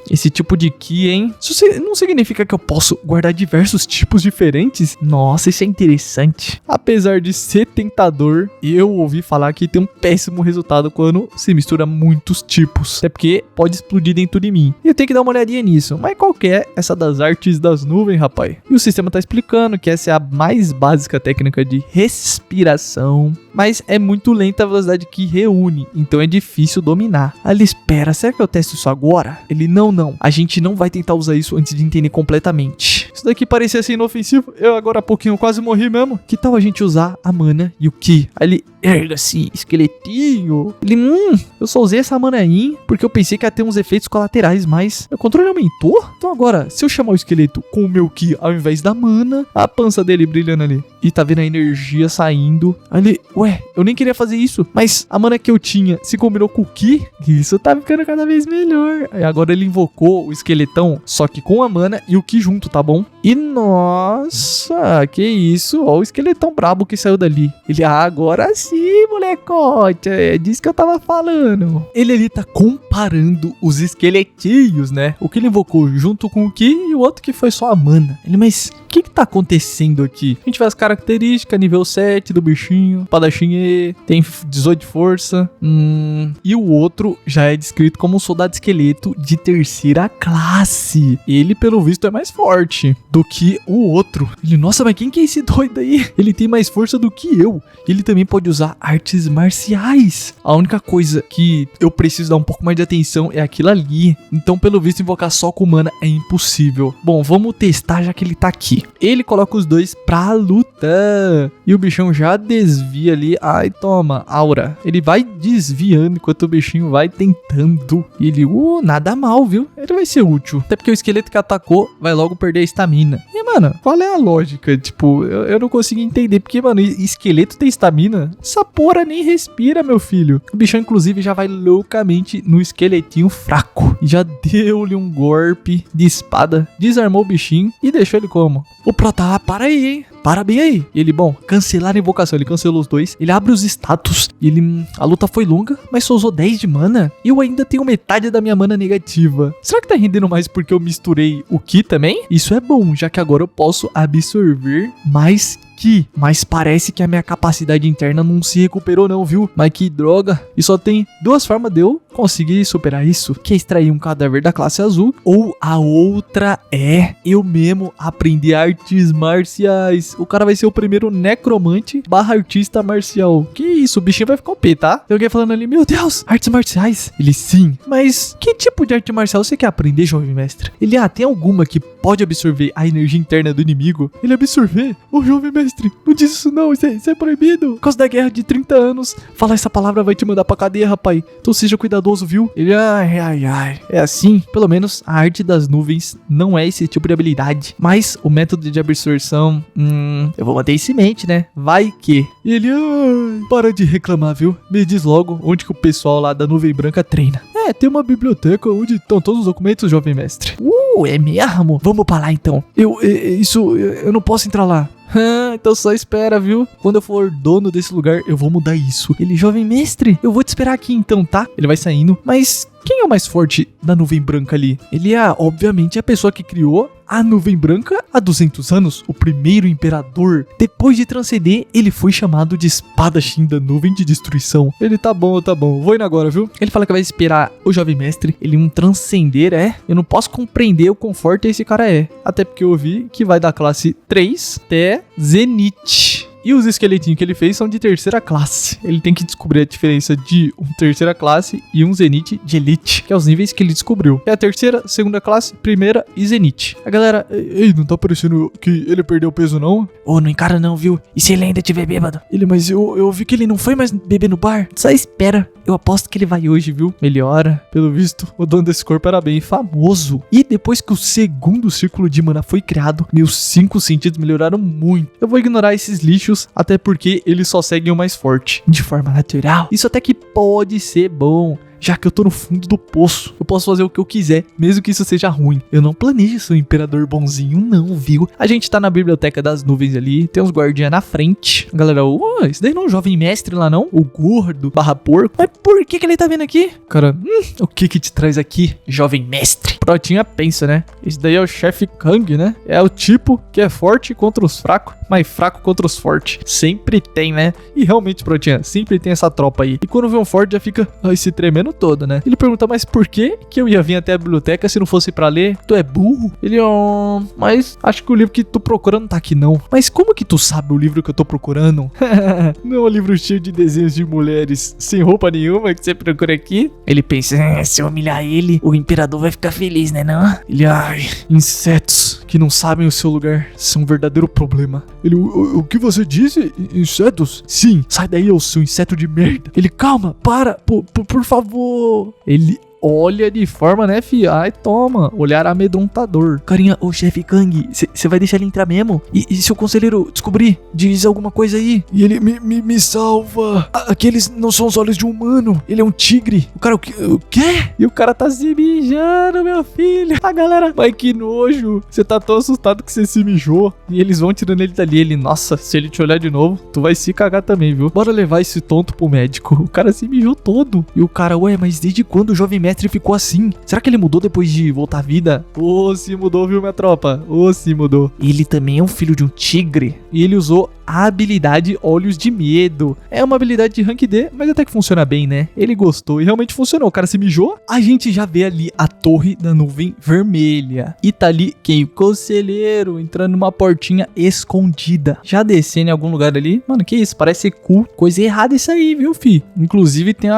esse tipo de Ki, hein? Isso não significa que eu posso guardar diversos tipos diferentes? Nossa, isso é interessante. Apesar de ser tentador, eu ouvi falar que tem um péssimo resultado quando se mistura muitos tipos. Até porque pode explodir dentro de mim. E eu tenho que dar uma olhadinha nisso. Mas qual que é essa das artes das nuvens, rapaz? E o sistema tá explicando que essa é a mais básica técnica de respiração, mas é muito lenta a velocidade que reúne, então é difícil dominar. Aí ele espera, será que eu testo isso agora? Ele, não, a gente não vai tentar usar isso antes de entender completamente. Isso daqui parecia ser inofensivo, eu agora há pouquinho quase morri mesmo. Que tal a gente usar a mana e o Ki? Aí ele, erga-se, esqueletinho. Ele, eu só usei essa mana aí porque eu pensei que ia ter uns efeitos colaterais, mas meu controle aumentou? Então agora, se eu chamar o esqueleto com o meu Ki ao invés da mana, a pança dele brilhando ali, e tá vendo a energia saindo. Aí ele, ué, eu nem queria fazer isso, mas a mana que eu tinha se combinou com o Ki, isso tá ficando cada vez melhor. Aí agora ele invocou o esqueletão, só que com a mana e o Ki junto, tá bom? E nossa, que isso, ó o esqueletão brabo que saiu dali. Ele, agora sim, molecote, é disso que eu tava falando. Ele ali tá comparando os esqueletinhos, né? O que ele invocou junto com o Ki e o outro que foi só a mana. Ele, mas o que tá acontecendo aqui? A gente vê as características, nível 7 do bichinho, padachim E, tem 18 de força, e o outro já é descrito como um soldado esqueleto de terceira classe. Ele, pelo visto, é mais forte do que o outro. Ele, nossa, mas quem que é esse doido aí? Ele tem mais força do que eu. Ele também pode usar artes marciais. A única coisa que eu preciso dar um pouco mais de atenção é aquilo ali. Então, pelo visto, invocar só com mana é impossível. Bom, vamos testar já que ele tá aqui. Ele coloca os dois pra lutar. E o bichão já desvia ali. Ai, toma, aura. Ele vai desviando enquanto o bichinho vai tentando. E ele, nada mal, viu? Ele vai ser útil. Até porque o esqueleto que atacou vai logo perder a estamina. E, mano, qual é a lógica? Tipo, eu não consigo entender. Porque, mano, esqueleto tem estamina? Essa porra nem respira, meu filho. O bichão, inclusive, já vai loucamente no esqueletinho fraco. E já deu-lhe um golpe de espada. Desarmou o bichinho e deixou ele como? O Prota, para aí, hein? Para bem aí. E ele, bom, cancelar a invocação. Ele cancelou os dois. Ele abre os status. E ele, a luta foi longa, mas só usou 10 de mana. E eu ainda tenho metade da minha mana negativa. Será que tá rendendo mais porque eu misturei o Ki também? Isso é bom, já que agora eu posso absorver mais Ki. Mas parece que a minha capacidade interna não se recuperou não, viu? Mas que droga. E só tem duas formas de eu conseguir superar isso. Que é extrair um cadáver da classe azul. Ou a outra é eu mesmo aprender artes marciais. O cara vai ser o primeiro necromante / artista marcial. Que isso, o bichinho vai ficar OP, tá? Tem alguém falando ali, meu Deus, artes marciais? Ele, sim. Mas que tipo de arte marcial você quer aprender, jovem mestre? Ele, tem alguma que pode absorver a energia interna do inimigo? Ele, absorver? Ô, jovem mestre, não diz isso não, isso é proibido. Por causa da guerra de 30 anos, falar essa palavra vai te mandar pra cadeia, rapaz. Então seja cuidadoso, viu? Ele, ai. É assim? Pelo menos a arte das nuvens não é esse tipo de habilidade. Mas o método de absorção, eu vou manter isso em mente, né? Vai que. E ele, para de reclamar, viu? Me diz logo onde que o pessoal lá da nuvem branca treina. Tem uma biblioteca onde estão todos os documentos, jovem mestre. É mesmo? Vamos pra lá então. Eu não posso entrar lá. Então só espera, viu? Quando eu for dono desse lugar, eu vou mudar isso. Ele, jovem mestre, eu vou te esperar aqui então, tá? Ele vai saindo. Mas quem é o mais forte da nuvem branca ali? Ele é, obviamente, a pessoa que criou a nuvem branca há 200 anos, o primeiro imperador. Depois de transcender, ele foi chamado de espadachim da nuvem de destruição. Ele tá bom, vou indo agora, viu? Ele fala que vai esperar o jovem mestre, ele transcender, eu não posso compreender o quão forte esse cara é. Até porque eu vi que vai da classe 3 até Zenith. E os esqueletinhos que ele fez são de terceira classe. Ele tem que descobrir a diferença de um terceira classe e um Zenith de Elite, que é os níveis que ele descobriu. É a terceira, segunda classe, primeira e Zenith. A galera, ei, não tá parecendo que ele perdeu peso não? Não encara não, viu? E se ele ainda tiver bêbado? Mas eu vi que ele não foi mais beber no bar. Só espera. Eu aposto que ele vai hoje, viu? Melhora. Pelo visto, o dono desse corpo era bem famoso. E depois que o segundo círculo de mana foi criado, meus 5 sentidos melhoraram muito. Eu vou ignorar esses lixos, até porque eles só seguem o mais forte, de forma natural. Isso até que pode ser bom, já que eu tô no fundo do poço. Eu posso fazer o que eu quiser, mesmo que isso seja ruim. Eu não planejo ser um imperador bonzinho, não, viu? A gente tá na biblioteca das nuvens ali, tem uns guardinhas na frente. A galera, esse daí não é um jovem mestre lá não? O gordo, /porco. Mas por que ele tá vindo aqui? Cara, o que te traz aqui, jovem mestre? Protinha pensa, né? Esse daí é o chefe Kang, né? É o tipo que é forte contra os fracos, mas fraco contra os fortes. Sempre tem, né? E realmente, Protinha, sempre tem essa tropa aí. E quando vê um forte já fica se tremendo todo, né? Ele pergunta, mas por que eu ia vir até a biblioteca se não fosse pra ler? Tu é burro? Ele, mas acho que o livro que tu procurando tá aqui não. Mas como que tu sabe o livro que eu tô procurando? Não é um livro cheio de desenhos de mulheres sem roupa nenhuma que você procura aqui? Ele pensa, se eu humilhar ele, o imperador vai ficar feliz, né não? Ele, insetos que não sabem o seu lugar são um verdadeiro problema. Ele, o que você disse? Insetos? Sim, sai daí, ô seu inseto de merda. Ele, calma, para, por favor. Ele olha de forma, né, fi? Ai, toma. Olhar amedrontador. Carinha, ô chefe Kang, você vai deixar ele entrar mesmo? E se o conselheiro descobrir? Diz alguma coisa aí. E ele, me salva. Aqueles não são os olhos de um humano. Ele é um tigre. O cara, o quê? E o cara tá se mijando, meu filho. A galera, mas que nojo. Você tá tão assustado que você se mijou. E eles vão tirando ele dali. Ele, nossa, se ele te olhar de novo, tu vai se cagar também, viu? Bora levar esse tonto pro médico. O cara se mijou todo. E o cara, mas desde quando o jovem mestre ficou assim? Será que ele mudou depois de voltar à vida? Se mudou, viu, minha tropa? Se mudou. Ele também é um filho de um tigre. E ele usou a habilidade Olhos de Medo. É uma habilidade de rank D, mas até que funciona bem, né? Ele gostou e realmente funcionou. O cara se mijou. A gente já vê ali a torre da nuvem vermelha. E tá ali quem? O conselheiro entrando numa portinha escondida. Já descendo em algum lugar ali. Mano, que isso? Parece cu. Coisa errada isso aí, viu, fi? Inclusive tem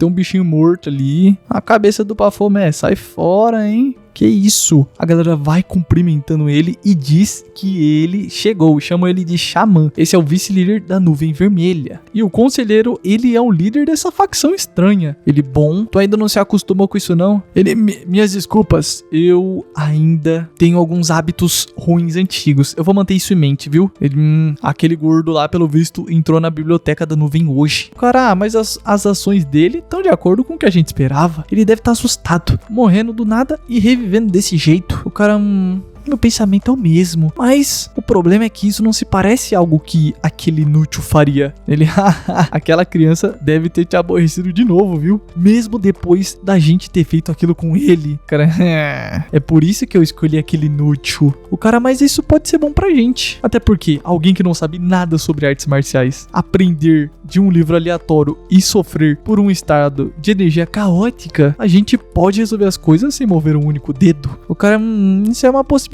um bichinho morto ali. A cabeça do Baphomet. Sai fora, hein? Que isso? A galera vai cumprimentando ele e diz que ele chegou. Chamam ele de Xamã. Esse é o vice-líder da nuvem vermelha. E o conselheiro, ele é o líder dessa facção estranha. Ele, bom, tu ainda não se acostumou com isso não? Ele, minhas desculpas, eu ainda tenho alguns hábitos ruins antigos. Eu vou manter isso em mente, viu? Ele, aquele gordo lá, pelo visto, entrou na biblioteca da nuvem hoje. Cara, mas as ações dele estão de acordo com o que a gente esperava. Ele deve estar assustado, morrendo do nada e revivendo desse jeito. O cara, meu pensamento é o mesmo, mas o problema é que isso não se parece a algo que aquele inútil faria. Ele, aquela criança deve ter te aborrecido de novo, viu? Mesmo depois da gente ter feito aquilo com ele. Cara, é por isso que eu escolhi aquele inútil. O cara, mas isso pode ser bom pra gente. Até porque alguém que não sabe nada sobre artes marciais, aprender de um livro aleatório e sofrer por um estado de energia caótica, a gente pode resolver as coisas sem mover um único dedo. O cara, isso é uma possibilidade.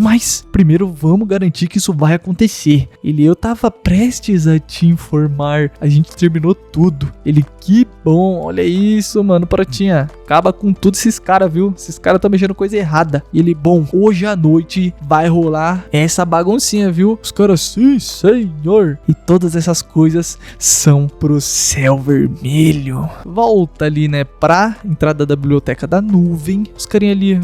Mas primeiro vamos garantir que isso vai acontecer. Eu tava prestes a te informar. A gente terminou tudo. Que bom, olha isso, mano. Pratinha, acaba com todos esses caras, viu? Esses caras tão mexendo coisa errada. Bom, hoje à noite vai rolar essa baguncinha, viu? Os caras, sim, senhor. E todas essas coisas são pro céu vermelho. Volta ali, né, pra entrada da biblioteca da nuvem. Os carinha ali,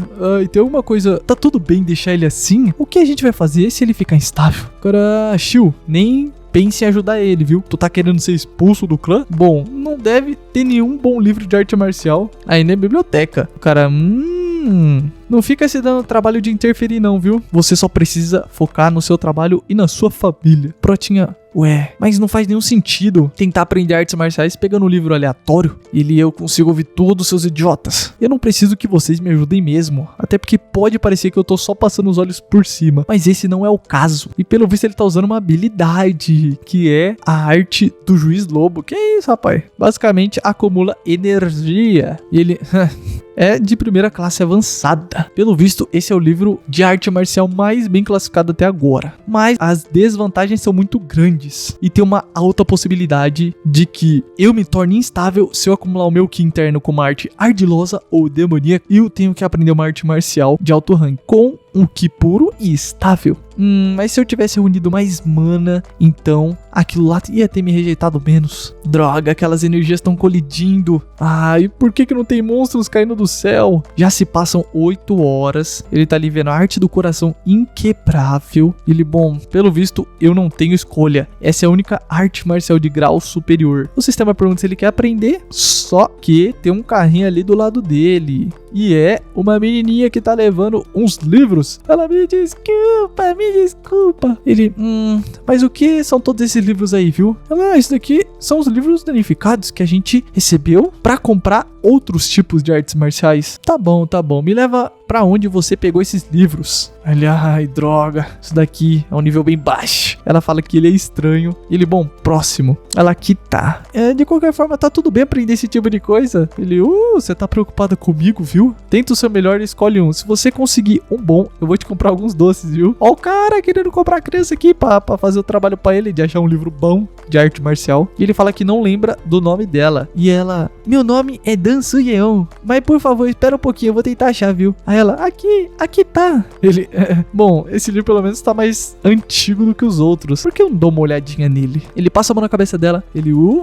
tem alguma coisa, tá tudo bem deixar ele assim? O que a gente vai fazer se ele ficar instável? Cara, Shio, nem pense em ajudar ele, viu? Tu tá querendo ser expulso do clã? Bom, não deve ter nenhum bom livro de arte marcial aí na biblioteca. O cara, não fica se dando trabalho de interferir não, viu? Você só precisa focar no seu trabalho e na sua família. Protinha, Ué, mas não faz nenhum sentido tentar aprender artes marciais pegando um livro aleatório. Eu consigo ouvir todos os seus idiotas. Eu não preciso que vocês me ajudem mesmo. Até porque pode parecer que eu tô só passando os olhos por cima. Mas esse não é o caso. E pelo visto ele tá usando uma habilidade, que é a arte do juiz lobo. Que é isso, rapaz? Basicamente acumula energia. E ele... é de primeira classe avançada. Pelo visto, esse é o livro de arte marcial mais bem classificado até agora. Mas as desvantagens são muito grandes. E tem uma alta possibilidade de que eu me torne instável se eu acumular o meu ki interno com uma arte ardilosa ou demoníaca. E eu tenho que aprender uma arte marcial de alto rank com um ki puro e estável. Mas se eu tivesse reunido mais mana, então aquilo lá ia ter me rejeitado menos. Droga, aquelas energias estão colidindo. Ai, por que não tem monstros caindo do céu? Já se passam 8 horas. Ele tá ali vendo a arte do coração inquebrável. Bom, pelo visto, eu não tenho escolha. Essa é a única arte marcial de grau superior. O sistema pergunta se ele quer aprender, só que tem um carrinho ali do lado dele. E é uma menininha que tá levando uns livros. Ela me desculpa. Mas o que são todos esses livros aí, viu? Isso daqui são os livros danificados que a gente recebeu pra comprar outros tipos de artes marciais. Tá bom. Me leva pra onde você pegou esses livros. Ai, droga. Isso daqui é um nível bem baixo. Ela fala que ele é estranho. Bom, próximo. Ela aqui tá. De qualquer forma, tá tudo bem aprender esse tipo de coisa. Você tá preocupada comigo, viu? Tenta o seu melhor e escolhe um. Se você conseguir um bom, eu vou te comprar alguns doces, viu? Ó o cara querendo comprar a criança aqui pra fazer o trabalho pra ele de achar um livro bom de arte marcial. E ele fala que não lembra do nome dela. E ela, meu nome é Dan Suyeon, mas por favor, espera um pouquinho, eu vou tentar achar, viu? Aí ela, aqui tá. Bom, esse livro pelo menos tá mais antigo do que os outros. Por que eu não dou uma olhadinha nele? Ele passa a mão na cabeça dela.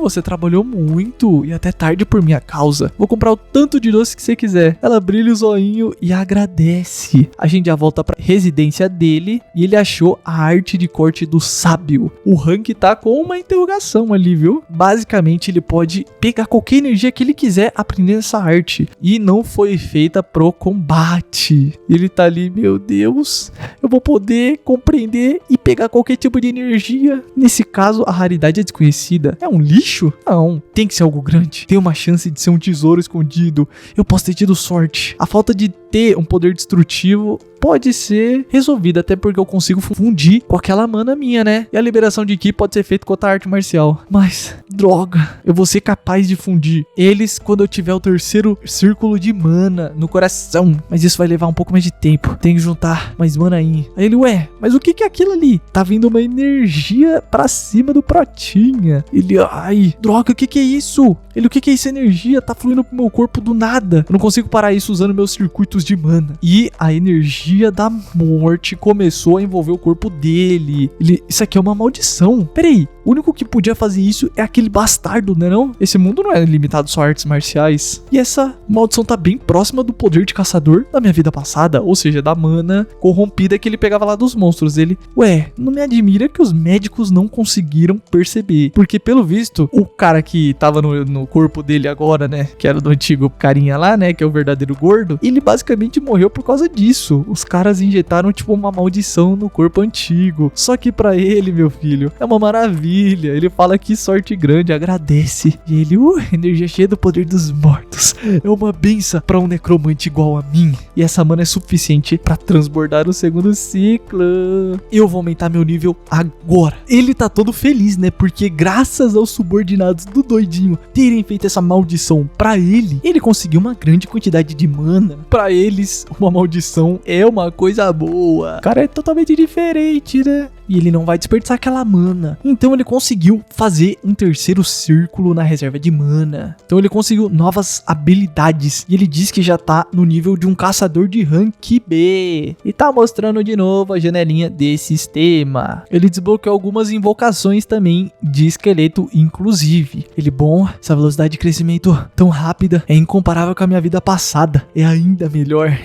Você trabalhou muito e até tarde por minha causa. Vou comprar o tanto de doce que você quiser. Ela brilha o zoinho e agradece. A gente já volta pra residência dele e ele achou a arte de corte do sábio. O rank tá com uma interrogação ali, viu? Basicamente, ele pode pegar qualquer energia que ele quiser aprender essa arte. E não foi feita pro combate. Ele tá ali, meu Deus, eu vou poder compreender e pegar qualquer tipo de energia. Nesse caso, a raridade é desconhecida. É um lixo? Não, tem que ser algo grande. Tem uma chance de ser um tesouro escondido. Eu posso ter tido sorte. A falta de ter um poder destrutivo pode ser resolvida, até porque eu consigo fundir com aquela mana minha, né? E a liberação de ki pode ser feita com outra arte marcial. Mas, droga, eu vou ser capaz de fundir eles quando eu tiver o terceiro círculo de mana no coração. Mas isso vai levar um pouco mais de tempo. Tem que juntar mais mana aí. Aí ele, mas o que é aquilo ali? Tá vindo uma energia pra cima do Protinha. Ele, ai, droga, o que é isso? O que é essa energia? Tá fluindo pro meu corpo do nada. Eu não consigo parar isso usando meus circuitos de mana. E a energia da morte começou a envolver o corpo dele. Isso aqui é uma maldição. Peraí, o único que podia fazer isso é aquele bastardo, né não? Esse mundo não é limitado só a artes marciais. E essa maldição tá bem próxima do poder de caçador da minha vida passada, ou seja, da mana corrompida que ele pegava lá dos monstros. Ele, não me admira que os médicos não conseguiram perceber, porque pelo visto, o cara que tava no corpo dele agora, né, que era do antigo carinha lá, né, que é o verdadeiro gordo, ele basicamente morreu por causa disso. Os caras injetaram tipo uma maldição no corpo antigo. Só que pra ele, meu filho, é uma maravilha. Ele fala que sorte grande, agradece. E ele, energia cheia do poder dos mortos. É uma benção pra um necromante igual a mim. E essa mana é suficiente pra transbordar o segundo ciclo. Eu vou aumentar meu nível agora. Ele tá todo feliz, né? Porque graças aos subordinados do doidinho terem feito essa maldição pra ele, ele conseguiu uma grande quantidade de mana. Pra eles, uma maldição é uma coisa boa. O cara é totalmente diferente, né? E ele não vai desperdiçar aquela mana. Então ele conseguiu fazer um terceiro círculo na reserva de mana. Então ele conseguiu novas habilidades. E ele diz que já tá no nível de um caçador de rank B. E tá mostrando de novo a janelinha desse sistema. Ele desbloqueou algumas invocações também de esqueleto, inclusive. Ele, essa velocidade de crescimento tão rápida é incomparável com a minha vida passada. É ainda melhor.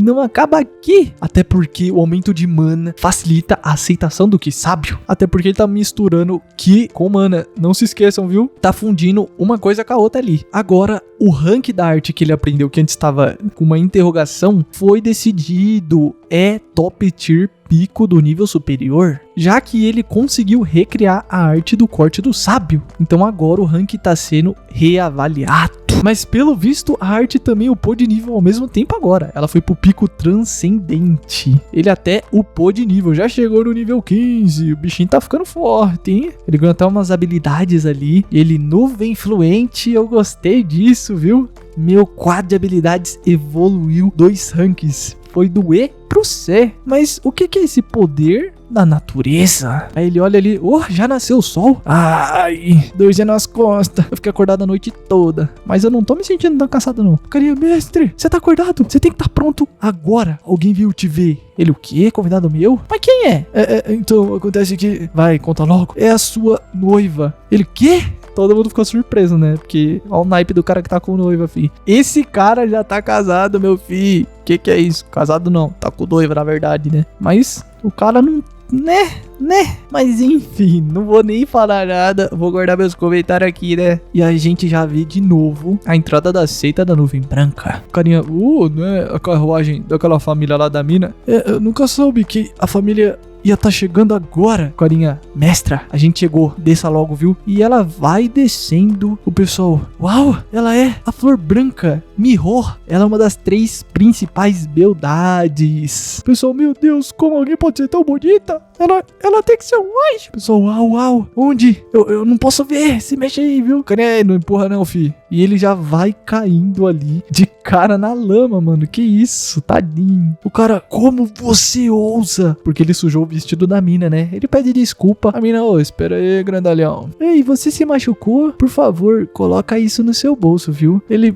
Não acaba aqui. Até porque o aumento de mana facilita a aceitação informação do que sábio. Até porque ele tá misturando Ki com mana. Não se esqueçam, viu? Tá fundindo uma coisa com a outra ali. Agora, o rank da arte que ele aprendeu, que antes estava com uma interrogação, foi decidido. É top tier pico do nível superior, já que ele conseguiu recriar a arte do corte do sábio. Então agora o rank tá sendo reavaliado. Mas pelo visto a arte também upou de nível ao mesmo tempo agora. Ela foi pro pico transcendente. Ele até upou de nível, já chegou no nível 15. O bichinho tá ficando forte, hein? Ele ganhou até umas habilidades ali. Ele nuvem fluente, eu gostei disso, viu? Meu quadro de habilidades evoluiu 2 ranks. Foi do E pro C. Mas o que é esse poder da natureza? Aí ele olha ali, já nasceu o sol? Ai, dorzinha nas costas. Eu fiquei acordado a noite toda, mas eu não tô me sentindo tão cansado não. Carinha, mestre, você tá acordado? Você tem que estar pronto agora. Alguém veio te ver. Ele, o quê? Convidado meu? Mas quem é? Então, acontece que... Vai, conta logo. É a sua noiva. Ele, quê? Todo mundo ficou surpreso, né? Porque olha o naipe do cara que tá com noiva, fi. Esse cara já tá casado, meu fi. Que é isso? Casado não. Tá com noiva, na verdade, né? Mas o cara não... Né? Mas enfim, não vou nem falar nada. Vou guardar meus comentários aqui, né? E a gente já vê de novo a entrada da seita da nuvem branca. Carinha, não é a carruagem daquela família lá da mina? Eu nunca soube que a família... ia tá chegando agora. Carinha, mestra, a gente chegou, desça logo, viu? E ela vai descendo. O pessoal, uau, ela é a flor branca, Mihor. Ela é uma das 3 principais beldades. Pessoal, meu Deus, como alguém pode ser tão bonita? Ela tem que ser um anjo. Pessoal, uau, onde? Eu não posso ver, se mexe aí, viu? Carinha, não empurra não, fi. E ele já vai caindo ali, de cara na lama, mano. Que isso, tadinho. O cara, como você ousa? Porque ele sujou o vestido da mina, né? Ele pede desculpa. A mina, espera aí, grandalhão. Ei, você se machucou? Por favor, coloca isso no seu bolso, viu? Ele,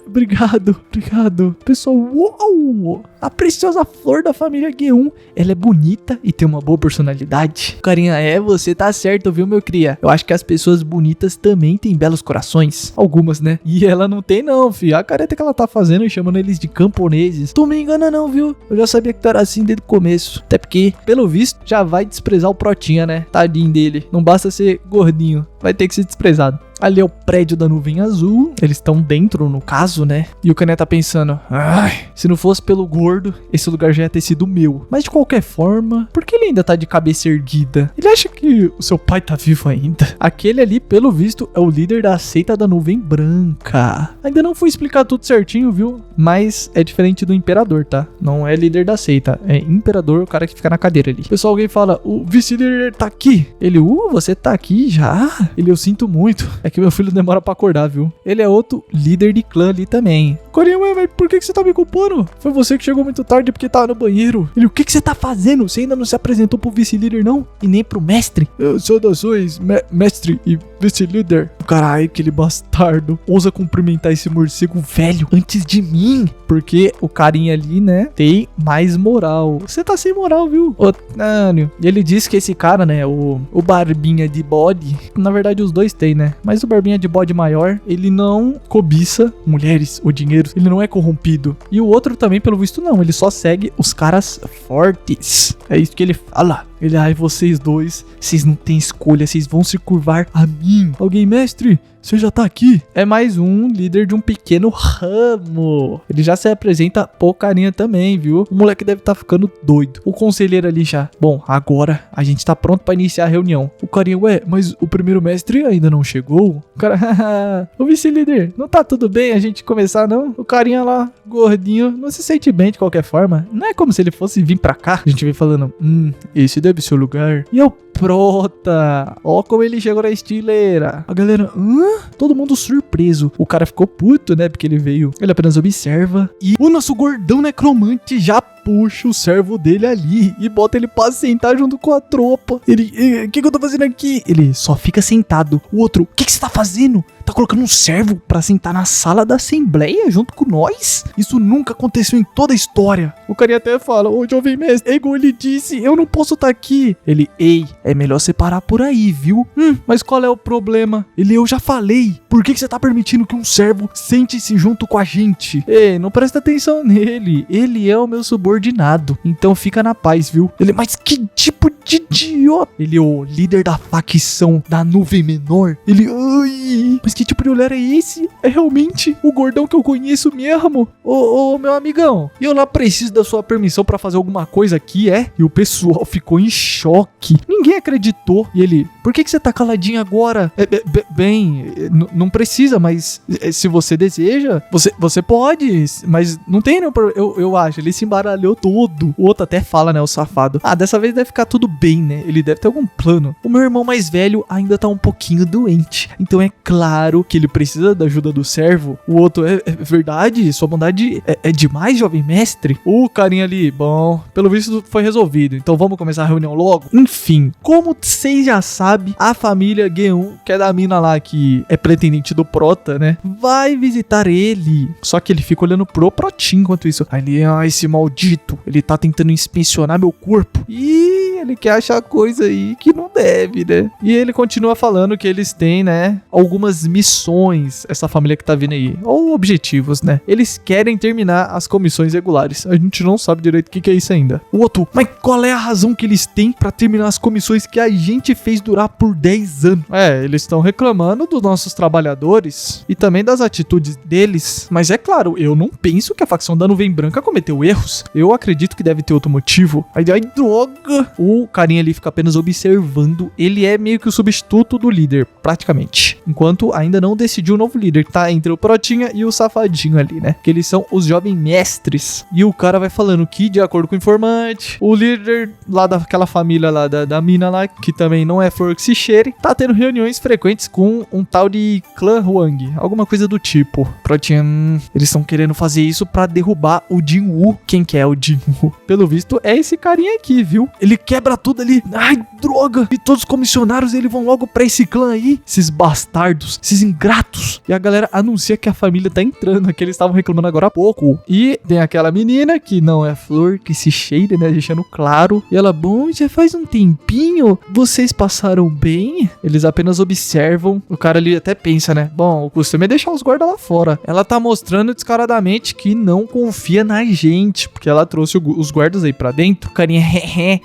obrigado. Pessoal, uau! A preciosa flor da família G1. Ela é bonita e tem uma boa personalidade. Carinha, você tá certo, viu, meu cria? Eu acho que as pessoas bonitas também têm belos corações. Algumas, né? E ela não tem não, filho. A careta que ela tá fazendo e chamando eles de camponeses. Tu me engana não, viu? Eu já sabia que tu era assim desde o começo. Até porque, pelo visto, já vai desprezar o Protinha, né? Tadinho dele. Não basta ser gordinho, vai ter que ser desprezado. Ali é o prédio da nuvem azul. Eles estão dentro, no caso, né? E o Cané tá pensando, se não fosse pelo gordo, esse lugar já ia ter sido meu. Mas de qualquer forma, por que ele ainda tá de cabeça erguida? Ele acha que o seu pai tá vivo ainda? Aquele ali, pelo visto, é o líder da seita da nuvem branca. Ainda não fui explicar tudo certinho, viu? Mas é diferente do imperador, tá? Não é líder da seita, é imperador, o cara que fica na cadeira ali. Pessoal, alguém fala, o vice-líder tá aqui. Ele, você tá aqui já? Ele, eu sinto muito. É que meu filho demora pra acordar, viu? Ele é outro líder de clã ali também. Corinha, mas por que você tá me culpando? Foi você que chegou muito tarde porque tava no banheiro. Ele, o que você tá fazendo? Você ainda não se apresentou pro vice-líder, não? E nem pro mestre? Saudações, mestre e vice-líder. Caralho, aquele bastardo ousa cumprimentar esse morcego velho antes de mim. Porque o carinha ali, né, tem mais moral. Você tá sem moral, viu, otário? E ele diz que esse cara, né, o barbinha de bode, na verdade os dois tem, né? Mas o barbinha de bode maior, ele não cobiça mulheres ou dinheiro. Ele não é corrompido. E o outro também, pelo visto, não. Ele só segue os caras fortes. É isso que ele fala. Ele, vocês dois, vocês não têm escolha, vocês vão se curvar a mim. Alguém, mestre, você já tá aqui? É mais um líder de um pequeno ramo. Ele já se apresenta por carinha também, viu? O moleque deve tá ficando doido. O conselheiro ali já. Bom, agora a gente tá pronto pra iniciar a reunião. O carinha, mas o primeiro mestre ainda não chegou? O cara, o vice-líder, não tá tudo bem a gente começar, não? O carinha lá, gordinho, não se sente bem de qualquer forma. Não é como se ele fosse vir pra cá. A gente vem falando, esse deve ser o lugar. E eu, Prota, ó como ele chegou na estileira. A galera, todo mundo surpreso. O cara ficou puto, né, porque ele veio. Ele apenas observa e o nosso gordão necromante já puxa o servo dele ali e bota ele pra sentar junto com a tropa. Ele, o que eu tô fazendo aqui? Ele só fica sentado. O outro, o que você tá fazendo? Tá colocando um servo pra sentar na sala da assembleia junto com nós? Isso nunca aconteceu em toda a história. O carinha até fala, ô jovem mestre, igual ele disse, eu não posso estar aqui. Ele, é melhor você parar por aí, viu? Mas qual é o problema? Ele, eu já falei. Por que você tá permitindo que um servo sente-se junto com a gente? Ei, não presta atenção nele. Ele é o meu subordinado. subordinado. Então fica na paz, viu? Ele, mas que tipo de idiota? Ele, o líder da facção da nuvem menor. Ele, ai, mas que tipo de mulher é esse? É realmente o gordão que eu conheço mesmo? Ô, meu amigão, eu lá preciso da sua permissão pra fazer alguma coisa aqui, é? E o pessoal ficou em choque. Ninguém acreditou. E ele, por que você tá caladinho agora? Bem, não precisa, mas se você deseja, você pode, mas não tem nenhum problema. Eu acho, ele se embaralhou todo. O outro até fala, né, o safado. Ah, dessa vez deve ficar tudo bem, né? Ele deve ter algum plano. O meu irmão mais velho ainda tá um pouquinho doente. Então é claro que ele precisa da ajuda do servo. O outro, é verdade? Sua bondade é demais, jovem mestre? O carinha ali, bom, pelo visto foi resolvido. Então vamos começar a reunião logo? Enfim, como vocês já sabem, a família G1, que é da mina lá que é pretendente do Prota, né? Vai visitar ele. Só que ele fica olhando pro Protinho enquanto isso. Aí ele, esse maldito, ele tá tentando inspecionar meu corpo. E ele quer achar coisa aí que não deve, né? E ele continua falando que eles têm, né, algumas missões, essa família que tá vindo aí. Ou objetivos, né? Eles querem terminar as comissões regulares. A gente não sabe direito o que é isso ainda. O outro, mas qual é a razão que eles têm pra terminar as comissões que a gente fez durar por 10 anos? Eles estão reclamando dos nossos trabalhadores e também das atitudes deles. Mas é claro, eu não penso que a facção da Nuvem Branca cometeu erros. Eu acredito que deve ter outro motivo. Ai, droga! O carinha ali fica apenas observando. Ele é meio que o substituto do líder, praticamente. Enquanto ainda não decidiu o novo líder. Tá entre o Protinha e o Safadinho ali, né? Que eles são os jovens mestres. E o cara vai falando que, de acordo com o informante, o líder lá daquela família lá, da mina lá, que também não é flor que se cheire, tá tendo reuniões frequentes com um tal de clã Huang. Alguma coisa do tipo. Protinha, eles estão querendo fazer isso pra derrubar o Jinwoo. Quem que é o Jinwoo? Pelo visto, é esse carinha aqui, viu? Ele quebra tudo ali. Ai, droga! E todos os comissionários, eles vão logo pra esse clã aí. Esses bastardos, esses ingratos. E a galera anuncia que a família tá entrando, que eles estavam reclamando agora há pouco. E tem aquela menina que não é flor, que se cheira, né? Deixando claro. E ela, bom, já faz um tempinho. Vocês passaram bem? Eles apenas observam. O cara ali até pensa, né? Bom, o costume é deixar os guardas lá fora. Ela tá mostrando descaradamente que não confia na gente, porque ela trouxe os guardas aí pra dentro. O carinha,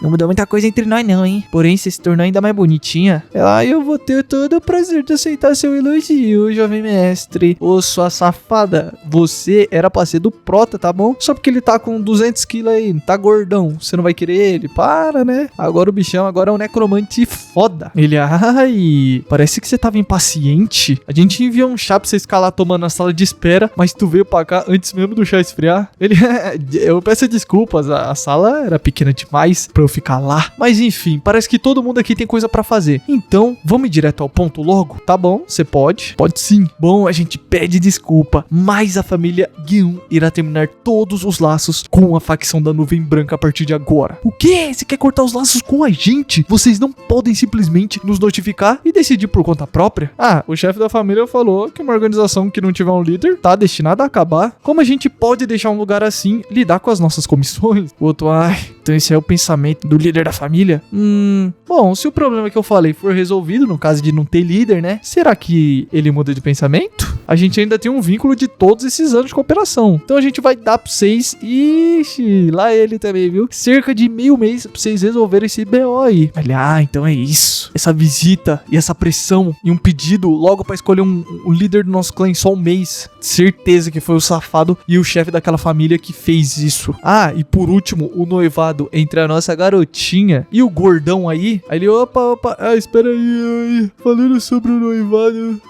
não mudou muita coisa entre nós não, hein? Porém, você se tornou ainda mais bonitinha. Ela, eu vou ter todo o prazer de aceitar seu elogio, jovem mestre. Ô, sua safada, você era pra ser do Prota, tá bom? Só porque ele tá com 200 quilos aí, tá gordão, você não vai querer ele? Para, né? Agora o bichão agora é um necromante foda. Ele, ai, parece que você tava impaciente. A gente enviou um chá pra você ficar lá tomando na sala de espera, mas tu veio pra cá antes mesmo do chá esfriar. Ele, eu peço desculpas, a sala era pequena demais pra eu ficar lá. Mas enfim, parece que todo mundo aqui tem coisa pra fazer. Então, vamos ir direto ao ponto logo? Tá bom, você pode? Pode sim. Bom, a gente pede desculpa, mas a família G1 irá terminar todos os laços com a facção da Nuvem Branca a partir de agora. O quê? Você quer cortar os laços com a gente? Vocês não podem simplesmente nos notificar e decidir por conta própria? Ah, o chefe da família falou que uma organização que não tiver um líder tá destinada a acabar. Como a gente pode deixar um lugar assim lidar com as nossas comissões? O outro, então esse é o pensamento do líder da família? Bom, se o problema que eu falei for resolvido, no caso de não ter líder, né? Será que ele muda de pensamento? A gente ainda tem um vínculo de todos esses anos de cooperação. Então a gente vai dar pra vocês, lá ele também, viu? Cerca de meio mês pra vocês resolverem esse BO aí. Olha, então é isso. Essa visita e essa pressão e um pedido logo pra escolher um líder do nosso clã em só um mês. Certeza que foi o safado e o chefe daquela família que fez isso. E por último, o noivado entre a nossa garotinha e o gordão aí. Aí ele, opa, espera aí, falando sobre o noivado.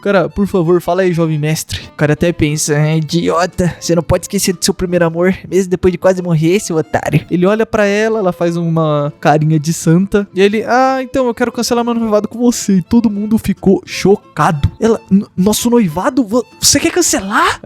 Cara, por favor, fala aí, jovem mestre. O cara até pensa, idiota, você não pode esquecer do seu primeiro amor, mesmo depois de quase morrer, seu otário. Ele olha pra ela faz uma carinha de santa, e ele, então eu quero cancelar meu noivado com você. E todo mundo ficou chocado. Ela, nosso noivado? Você quer cancelar?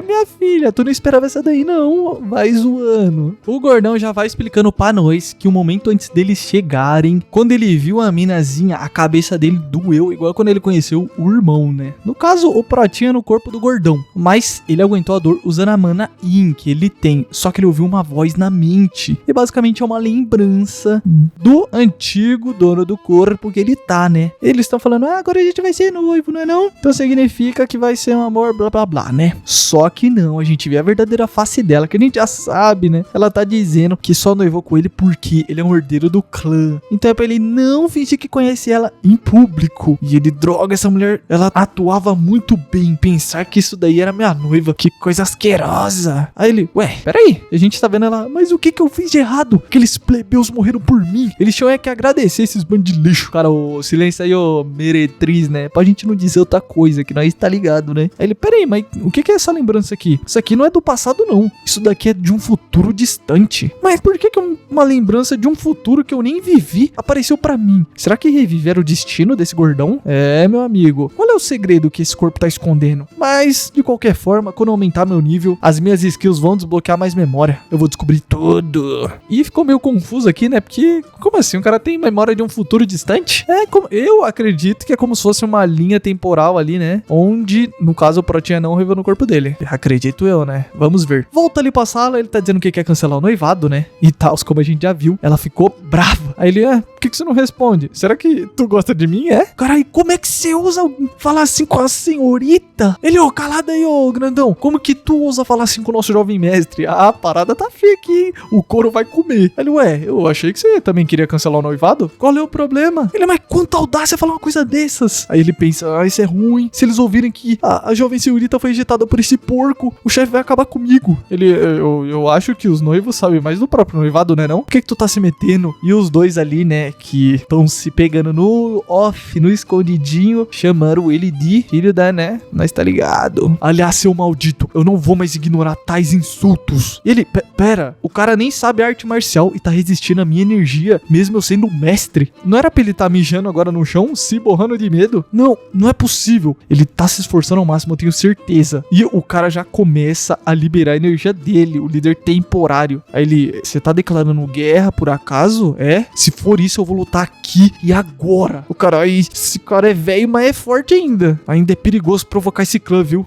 Minha filha, tu não esperava essa daí não, vai zoando. O gordão já vai explicando pra nós que o momento muito antes deles chegarem. Quando ele viu a minazinha, a cabeça dele doeu, igual quando ele conheceu o irmão, né? No caso, o Pro tinha no corpo do gordão, mas ele aguentou a dor usando a Mana Yin que ele tem. Só que ele ouviu uma voz na mente. E basicamente é uma lembrança do antigo dono do corpo que ele tá, né? Eles estão falando, agora a gente vai ser noivo, não é não? Então significa que vai ser um amor, blá blá blá, né? Só que não, a gente vê a verdadeira face dela, que a gente já sabe, né? Ela tá dizendo que só noivou com ele porque ele é um herdeiro do clã. Então é pra ele não fingir que conhece ela em público. E ele, droga, essa mulher, ela atuava muito bem. Pensar que isso daí era minha noiva, que coisa asquerosa. Aí ele, ué, peraí, a gente tá vendo ela, mas o que eu fiz de errado? Aqueles plebeus morreram por mim. Eles tinham que agradecer esses bandos de lixo. Cara, o silêncio aí, ô meretriz, né? Pra gente não dizer outra coisa, que nós tá ligado, né? Aí ele, peraí, mas o que é essa lembrança aqui? Isso aqui não é do passado, não. Isso daqui é de um futuro distante. Mas por que uma lembrança de um futuro que eu nem vivi apareceu pra mim? Será que reviveram o destino desse gordão? É, meu amigo. Qual é o segredo que esse corpo tá escondendo? Mas, de qualquer forma, quando eu aumentar meu nível, as minhas skills vão desbloquear mais memória. Eu vou descobrir tudo. E ficou meio confuso aqui, né? Porque, como assim? O cara tem memória de um futuro distante? Eu acredito que é como se fosse uma linha temporal ali, né? Onde, no caso, o Protinha não revelou no corpo dele. Acredito eu, né? Vamos ver. Volta ali pra sala, ele tá dizendo que quer cancelar o noivado, né? E tal, como a gente já viu. Ela ficou brava. Aí ele, por que você não responde? Será que tu gosta de mim, é? Carai, como é que você usa falar assim com a senhorita? Ele, calada aí, grandão. Como que tu ousa falar assim com o nosso jovem mestre? A parada tá feia aqui, o couro vai comer. Ele, eu achei que você também queria cancelar o noivado. Qual é o problema? Ele, mas quanta audácia falar uma coisa dessas? Aí ele pensa, isso é ruim. Se eles ouvirem que a jovem senhorita foi injetada por esse porco, o chefe vai acabar comigo. Ele, eu acho que os noivos sabem mais do próprio noivado, né não? Por que tu tá se metendo? E os dois ali, né, que estão se pegando no off, no escondidinho, chamaram ele de filho da, né? Nós tá ligado. Aliás, seu maldito, eu não vou mais ignorar tais insultos. E ele, pera, o cara nem sabe arte marcial e tá resistindo à minha energia, mesmo eu sendo um mestre. Não era pra ele tá mijando agora no chão, se borrando de medo? Não é possível. Ele tá se esforçando ao máximo, eu tenho certeza. E o cara já começa a liberar a energia dele, o líder temporário. Aí ele, você tá declarando guerra por acaso? Se for isso, eu vou lutar aqui e agora. O cara, esse cara é velho, mas é forte ainda. Ainda é perigoso provocar esse clã, viu?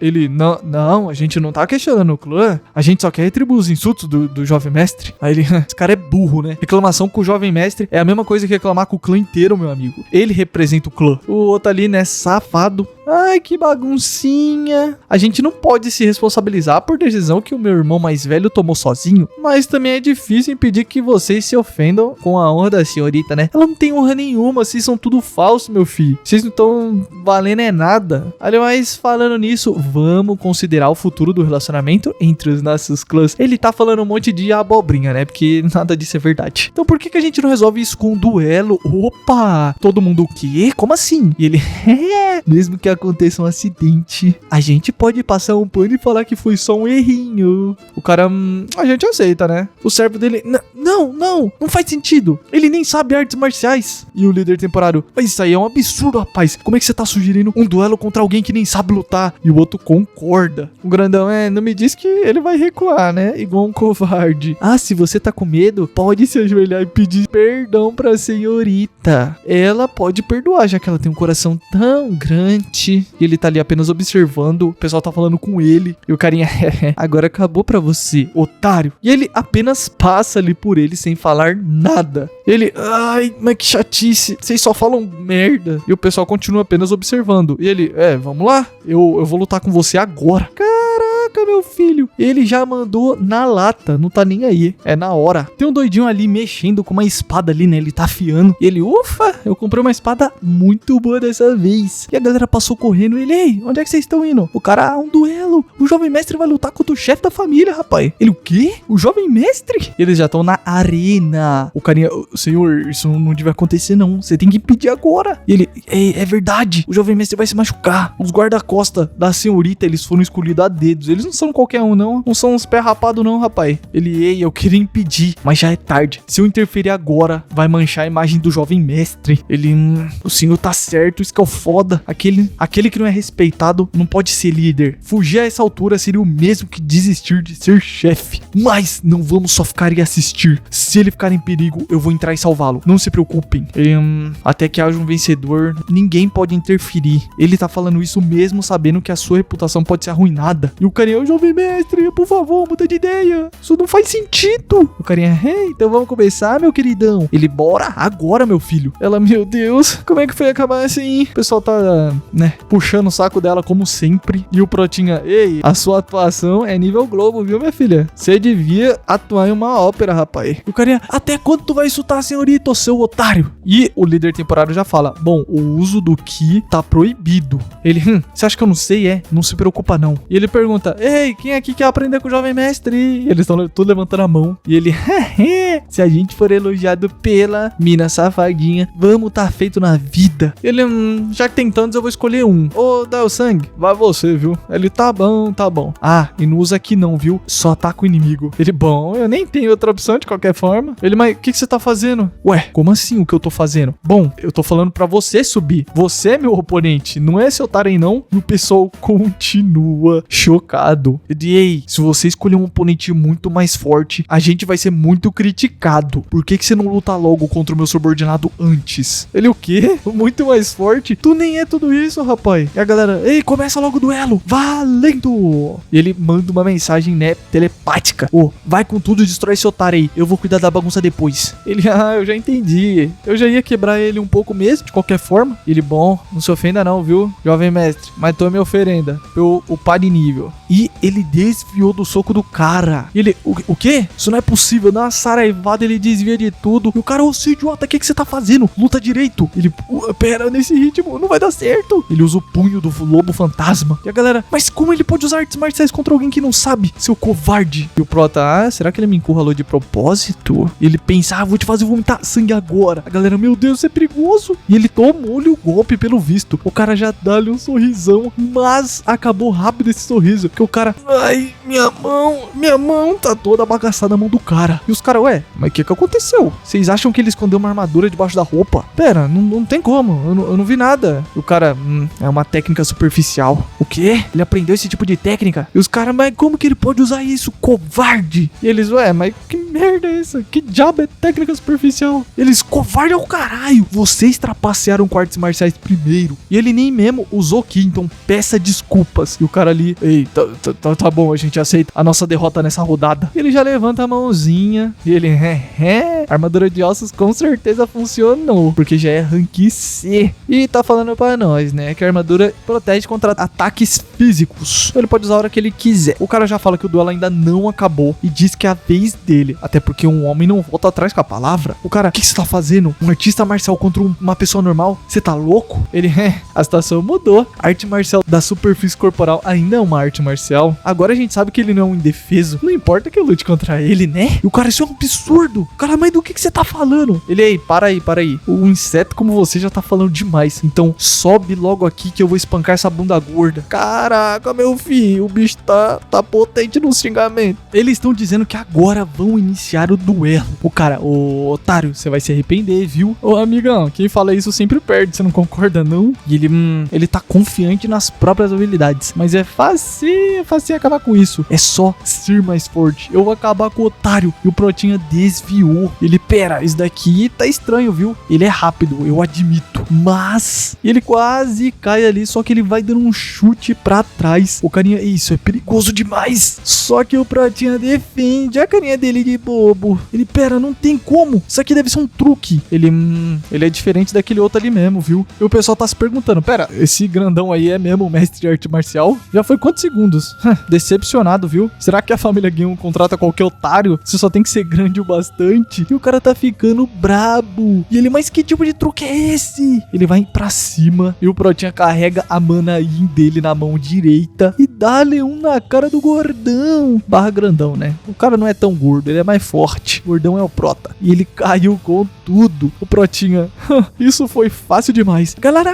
Ele, não, a gente não tá questionando o clã. A gente só quer retribuir os insultos do jovem mestre. Aí ele, esse cara é burro, né? Reclamação com o jovem mestre é a mesma coisa que reclamar com o clã inteiro, meu amigo. Ele representa o clã. O outro ali, né, safado. Ai, que baguncinha. A gente não pode se responsabilizar por decisão que o meu irmão mais velho tomou sozinho, mas também é difícil impedir que vocês se ofendam com a honra da senhorita, né? Ela não tem honra nenhuma, vocês são tudo falso, meu filho. Vocês não estão valendo nada. Aliás, falando nisso, vamos considerar o futuro do relacionamento entre os nossos clãs. Ele tá falando um monte de abobrinha, né? Porque nada disso é verdade. Então por que a gente não resolve isso com um duelo? Opa! Todo mundo o quê? Como assim? E ele, mesmo que aconteça um acidente, a gente pode passar um pano e falar que foi só um errinho. O cara, a gente aceita, né? O servo dele, não faz sentido. Ele nem sabe artes marciais. E o líder temporário, mas isso aí é um absurdo, rapaz. Como é que você tá sugerindo um duelo contra alguém que nem sabe lutar? E o outro concorda. O grandão, não me diz que ele vai recuar, né? Igual um covarde. Se você tá com medo, pode se ajoelhar e pedir perdão pra senhorita. Ela pode perdoar, já que ela tem um coração tão grande. E ele tá ali apenas observando. O pessoal tá falando com ele. E o carinha, agora acabou pra você, otário. E ele apenas passa ali por ele sem falar nada. Ele, mas que chatice. Vocês só falam merda. E o pessoal continua apenas observando. E ele, vamos lá. Eu vou lutar com você agora. Caraca, meu filho. Ele já mandou na lata. Não tá nem aí. É na hora. Tem um doidinho ali mexendo com uma espada ali, né? Ele tá afiando. E ele, ufa, eu comprei uma espada muito boa dessa vez. E a galera passou correndo. E ele, ei, onde é que vocês estão indo? O cara, um duelo. O jovem mestre vai lutar contra o chefe da família, rapaz. Ele, o quê? O jovem mestre? Eles já estão na arena. O carinha, senhor, isso não deve acontecer não. Você tem que impedir agora. E ele, é verdade. O jovem mestre vai se machucar. Os guarda-costa da senhorita, eles foram escolhidos a dedos. Eles não são qualquer um, não. Não são uns pé rapado, não, rapaz. Ele, ei, eu queria impedir, mas já é tarde. Se eu interferir agora, vai manchar a imagem do jovem mestre. Ele, o senhor tá certo, isso que é o foda. Aquele que não é respeitado não pode ser líder. Fugir a essa altura seria o mesmo que desistir de ser chefe. Mas não vamos só ficar e assistir. Se ele ficar em perigo, eu vou entrar e salvá-lo. Não se preocupem. Até que haja um vencedor, ninguém pode interferir. Ele tá falando isso mesmo sabendo que a sua reputação pode ser arruinada. E o carinha, o jovem mestre, por favor, muda de ideia. Isso não faz sentido. O carinha, então vamos começar, meu queridão. Ele, bora agora, meu filho. Ela, meu Deus, como é que foi acabar assim? O pessoal tá, puxando o saco dela como sempre. E o Protinha, ei, a sua atuação é nível Globo, viu, minha filha? Você devia atuar em uma ópera, rapaz. E o carinha, até quando tu vai insultar a senhorita, seu otário? E o líder temporário já fala, bom, o uso do Ki tá proibido. Ele, você acha que eu não sei? Não se preocupa não. E ele pergunta, ei, quem aqui quer aprender com o jovem mestre? E eles estão tudo levantando a mão. E ele, se a gente for elogiado pela mina safadinha, vamos tá feito na vida. Ele, já que tem tantos, eu vou escolher um. Ô, Dal Sangue, vai você, viu? Ele, tá bom, tá bom. Ah, e não usa aqui não, viu? Só ataca o inimigo. Ele, bom, eu nem tenho outra opção de qualquer forma. Ele, mas o que você tá fazendo? Ué, como assim o que eu tô fazendo? Bom, eu tô falando pra você subir. Você é meu oponente, não é seu Taren não. E o pessoal continua chocado. Ele, ei, se você escolher um oponente muito mais forte, a gente vai ser muito criticado. Por que você não luta logo contra o meu subordinado antes? Ele, o quê? Muito mais forte? Tu nem é tudo isso, rapaz. E a galera, ei, começa logo o duelo. Valendo! E ele manda uma mensagem, telepática. Vai com tudo e destrói esse otário aí. Eu vou cuidar da bagunça depois. Ele, eu já entendi. Eu já ia quebrar ele um pouco mesmo, de qualquer forma. Ele, bom, não se ofenda não, viu, jovem mestre. Mas tome oferenda. Eu upar de nível. E ele desviou do soco do cara. E ele, o quê? Isso não é possível. Dá uma saraivada, ele desvia de tudo. E o cara, ô, seu idiota, o que você tá fazendo? Luta direito. Ele, pera, nesse ritmo, não vai dar certo. Ele usa o punho do lobo fantasma. E a galera, mas como ele pode usar artes marciais contra alguém que não sabe? Seu covarde. E o Prota, será que ele me encurralou de propósito? E ele pensa, vou te fazer vomitar sangue agora. A galera, meu Deus, isso é perigoso. E ele tomou-lhe o golpe pelo visto. O cara já dá-lhe um sorrisão, mas acabou rápido esse sorriso. Porque o cara, ai, minha mão tá toda bagaçada na mão do cara. E os caras, ué, mas o que aconteceu? Vocês acham que ele escondeu uma armadura debaixo da roupa? Pera, não tem como, eu não vi nada. E o cara, é uma técnica superficial. O quê? Ele aprendeu esse tipo de técnica? E os caras, mas como que ele pode usar isso, covarde? E eles, ué, mas que merda é essa? Que diabo é técnica superficial? Eles, covarde é o caralho. Vocês trapacearam com artes marciais primeiro. E ele nem mesmo usou Ki, então peça desculpas. E o cara ali, ei, tá bom, a gente aceita a nossa derrota nessa rodada. E ele já levanta a mãozinha. E ele, armadura de ossos com certeza funcionou, porque já é rank C. E tá falando pra nós, que a armadura protege contra ataques físicos. Ele pode usar a hora que ele quiser. O cara já fala que o duelo ainda não acabou e diz que é a vez dele. Até porque um homem não volta atrás com a palavra. O cara, o que você tá fazendo? Um artista marcial contra uma pessoa normal? Você tá louco? Ele, a situação mudou. A arte marcial da superfície corporal ainda é uma arte marcial. Agora a gente sabe que ele não é um indefeso. Não importa que eu lute contra ele, né? E o cara, isso é um absurdo. O cara, mas do que você tá falando? Ele, ei, para aí. Um inseto como você já tá falando demais. Então sobe logo aqui que eu vou espancar essa bunda gorda. Caraca, meu filho, o bicho tá potente no xingamento. Eles estão dizendo que agora vão iniciar o duelo. O cara, ô otário, você vai se arrepender, viu? Ô amigão, quem fala isso sempre perde, você não concorda não? E ele tá confiante nas próprias habilidades. Mas é facinho acabar com isso. É só ser mais forte. Eu vou acabar com o otário. E o Protinha desviou. Ele, pera, isso daqui tá estranho, viu? Ele é rápido, eu admito. Mas ele quase cai ali, só que ele vai dando um chute pra trás. O carinha, isso é perigoso demais. Só que o Protinha defende a carinha dele de bobo. Ele, pera, não tem como. Isso aqui deve ser um truque. Ele é diferente daquele outro ali mesmo, viu? E o pessoal tá se perguntando, pera, esse grandão aí é mesmo o mestre de arte marcial? Já foi quantos segundos? Decepcionado, viu? Será que a família Guion contrata qualquer otário? Você só tem que ser grande o bastante? E o cara tá ficando brabo. E ele, mas que tipo de truque é esse? Ele vai pra cima e o Protinha carrega a Manaim dele na mão direita e dá-lhe um na cara do gordão. Barra grandão, né? O cara não é tão gordo, ele é mais forte. O gordão é o Prota. E ele caiu com tudo. O Protinha, isso foi fácil demais. Galera,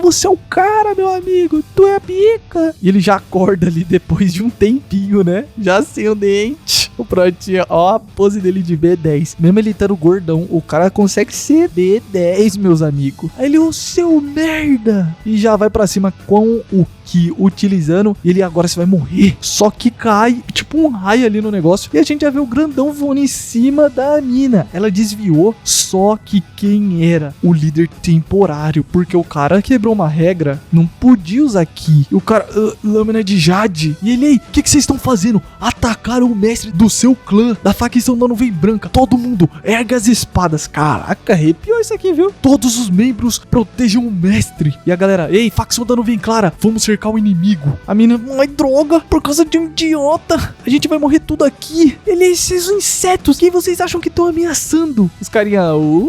você é o cara, meu amigo. Tu é a pica. E ele já acorda ali depois de um tempinho, né? Já sem o dente. O Protinha, ó a pose dele de B10. Mesmo ele estando gordão, o cara consegue ser B10, meus amigos. Aí ele, ô seu merda. E já vai pra cima com o Ki utilizando. E ele, agora você vai morrer. Só que cai, tipo um raio ali no negócio. E a gente já vê o grandão voando em cima da mina. Ela desviou. Só que quem era o líder temporário? Porque o cara quebrou uma regra. Não podia usar Ki. E o cara, lâmina de Jade. E ele, o que vocês estão fazendo? Atacaram o mestre do seu clã, da facção da Nuvem Branca. Todo mundo ergue as espadas. Caraca, arrepiou isso aqui, viu? Todos os membros protejam o mestre. E a galera, ei, facção da Nuvem Clara, vamos cercar o inimigo. A mina, ai droga, por causa de um idiota, a gente vai morrer tudo aqui. Ele, esses insetos, quem vocês acham que estão ameaçando? Os carinha,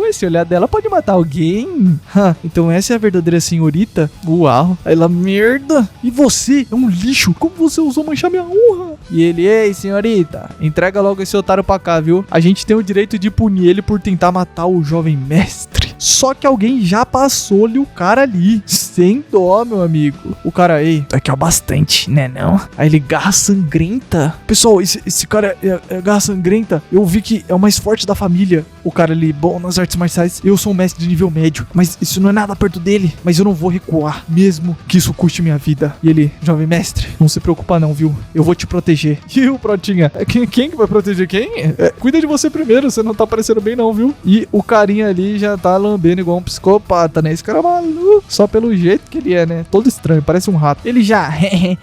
esse olhar dela pode matar alguém. Então essa é a verdadeira senhorita? Uau. Aí ela, merda. E você é um lixo. Como você ousou manchar minha honra? E ele, ei, senhorita, entrega logo esse otário pra cá, viu? A gente tem o direito de punir ele por tentar matar o jovem mestre. Só que alguém já passou-lhe o cara ali. Sem dó, meu amigo. O cara, ei, aqui é o bastante, né não? Aí ele, garra sangrenta. Pessoal, esse cara é garra sangrenta. Eu vi que é o mais forte da família. O cara ali, bom nas artes marciais. Eu sou um mestre de nível médio. Mas isso não é nada perto dele. Mas eu não vou recuar, mesmo que isso custe minha vida. E ele, jovem mestre, não se preocupa não, viu? Eu vou te proteger. E o Protinha, quem que vai proteger quem? Cuida de você primeiro, você não tá parecendo bem não, viu? E o carinha ali já tá lambendo igual um psicopata, né? Esse cara é maluco, só pelo jeito que ele é, né? Todo estranho, parece um rato. Ele já,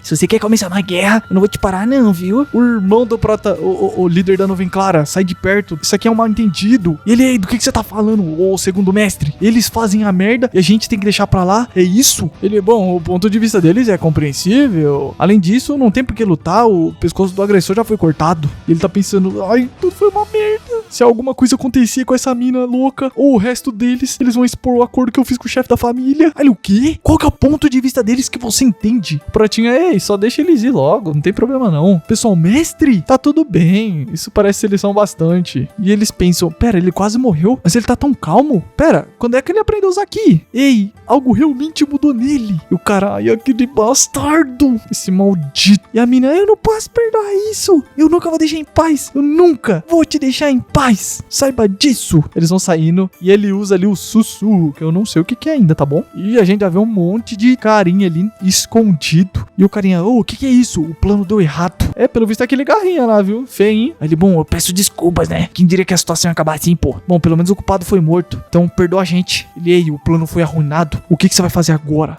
se você quer começar uma guerra, eu não vou te parar não, viu? O irmão do Prota, o líder da Nuvem Clara, sai de perto. Isso aqui é um mal entendido. E ele, do que você tá falando, ô segundo mestre? Eles fazem a merda e a gente tem que deixar pra lá? É isso? Ele, bom, o ponto de vista deles é compreensível. Além disso, não tem por que lutar, o pescoço do agressor já foi cortado. E ele tá pensando, ai, tudo foi uma merda. Se alguma coisa acontecia com essa mina louca, ou o resto deles, eles vão expor o acordo que eu fiz com o chefe da família. Aí, o quê? Qual que é o ponto de vista deles que você entende? O Pratinha, ei, só deixa eles ir logo, não tem problema não. Pessoal, mestre, tá tudo bem. Isso parece eles são bastante. E eles pensam, pera, ele quase morreu, mas ele tá tão calmo. Pera, quando é que ele aprendeu a usar aqui? Ei, algo realmente mudou nele. E o cara, ai, aquele bastardo, esse maldito. E a mina, eu não posso perdoar isso. Eu nunca vou deixar em paz. Eu nunca vou te deixar em paz. Saiba disso. Eles vão saindo e ele usa ali o sussurro, que eu não sei o que é ainda, tá bom? E a gente já vê um monte de carinha ali escondido. E o carinha, o que é isso? O plano deu errado. Pelo visto é aquele garrinha lá, viu? Feio. Aí ele, bom, eu peço desculpas, né? Quem diria que a situação ia acabar assim, pô? Bom, pelo menos o culpado foi morto. Então perdoa a gente. Ele, ei, o plano foi arruinado. O que você vai fazer agora?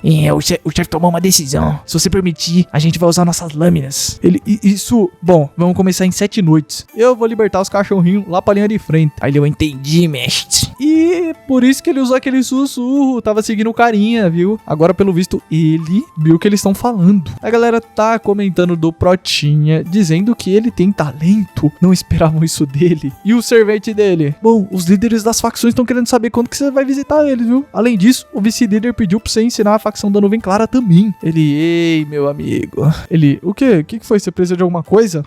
O chefe tomou uma decisão. Se você permitir, a gente vai usar nossas lâminas. Ele, isso... Bom, vamos começar em 7 noites. Eu vou libertar os cachorrinhos lá pra linha de frente. Aí ele, eu entendi, mestre. E por isso que ele usou aquele sussurro. Tava seguindo o carinha, viu? Agora, pelo visto, ele viu o que eles estão falando. A galera tá comentando do Protinha, dizendo que ele tem talento. Não esperavam isso dele. E o servente dele? Bom, os líderes das facções estão querendo saber quando que você vai visitar eles, viu? Além disso, o vice-líder pediu pra você ensinar a facção da Nuvem Clara também. Ele, ei, meu amigo. Ele, o quê? O que foi? Você precisa de alguma coisa?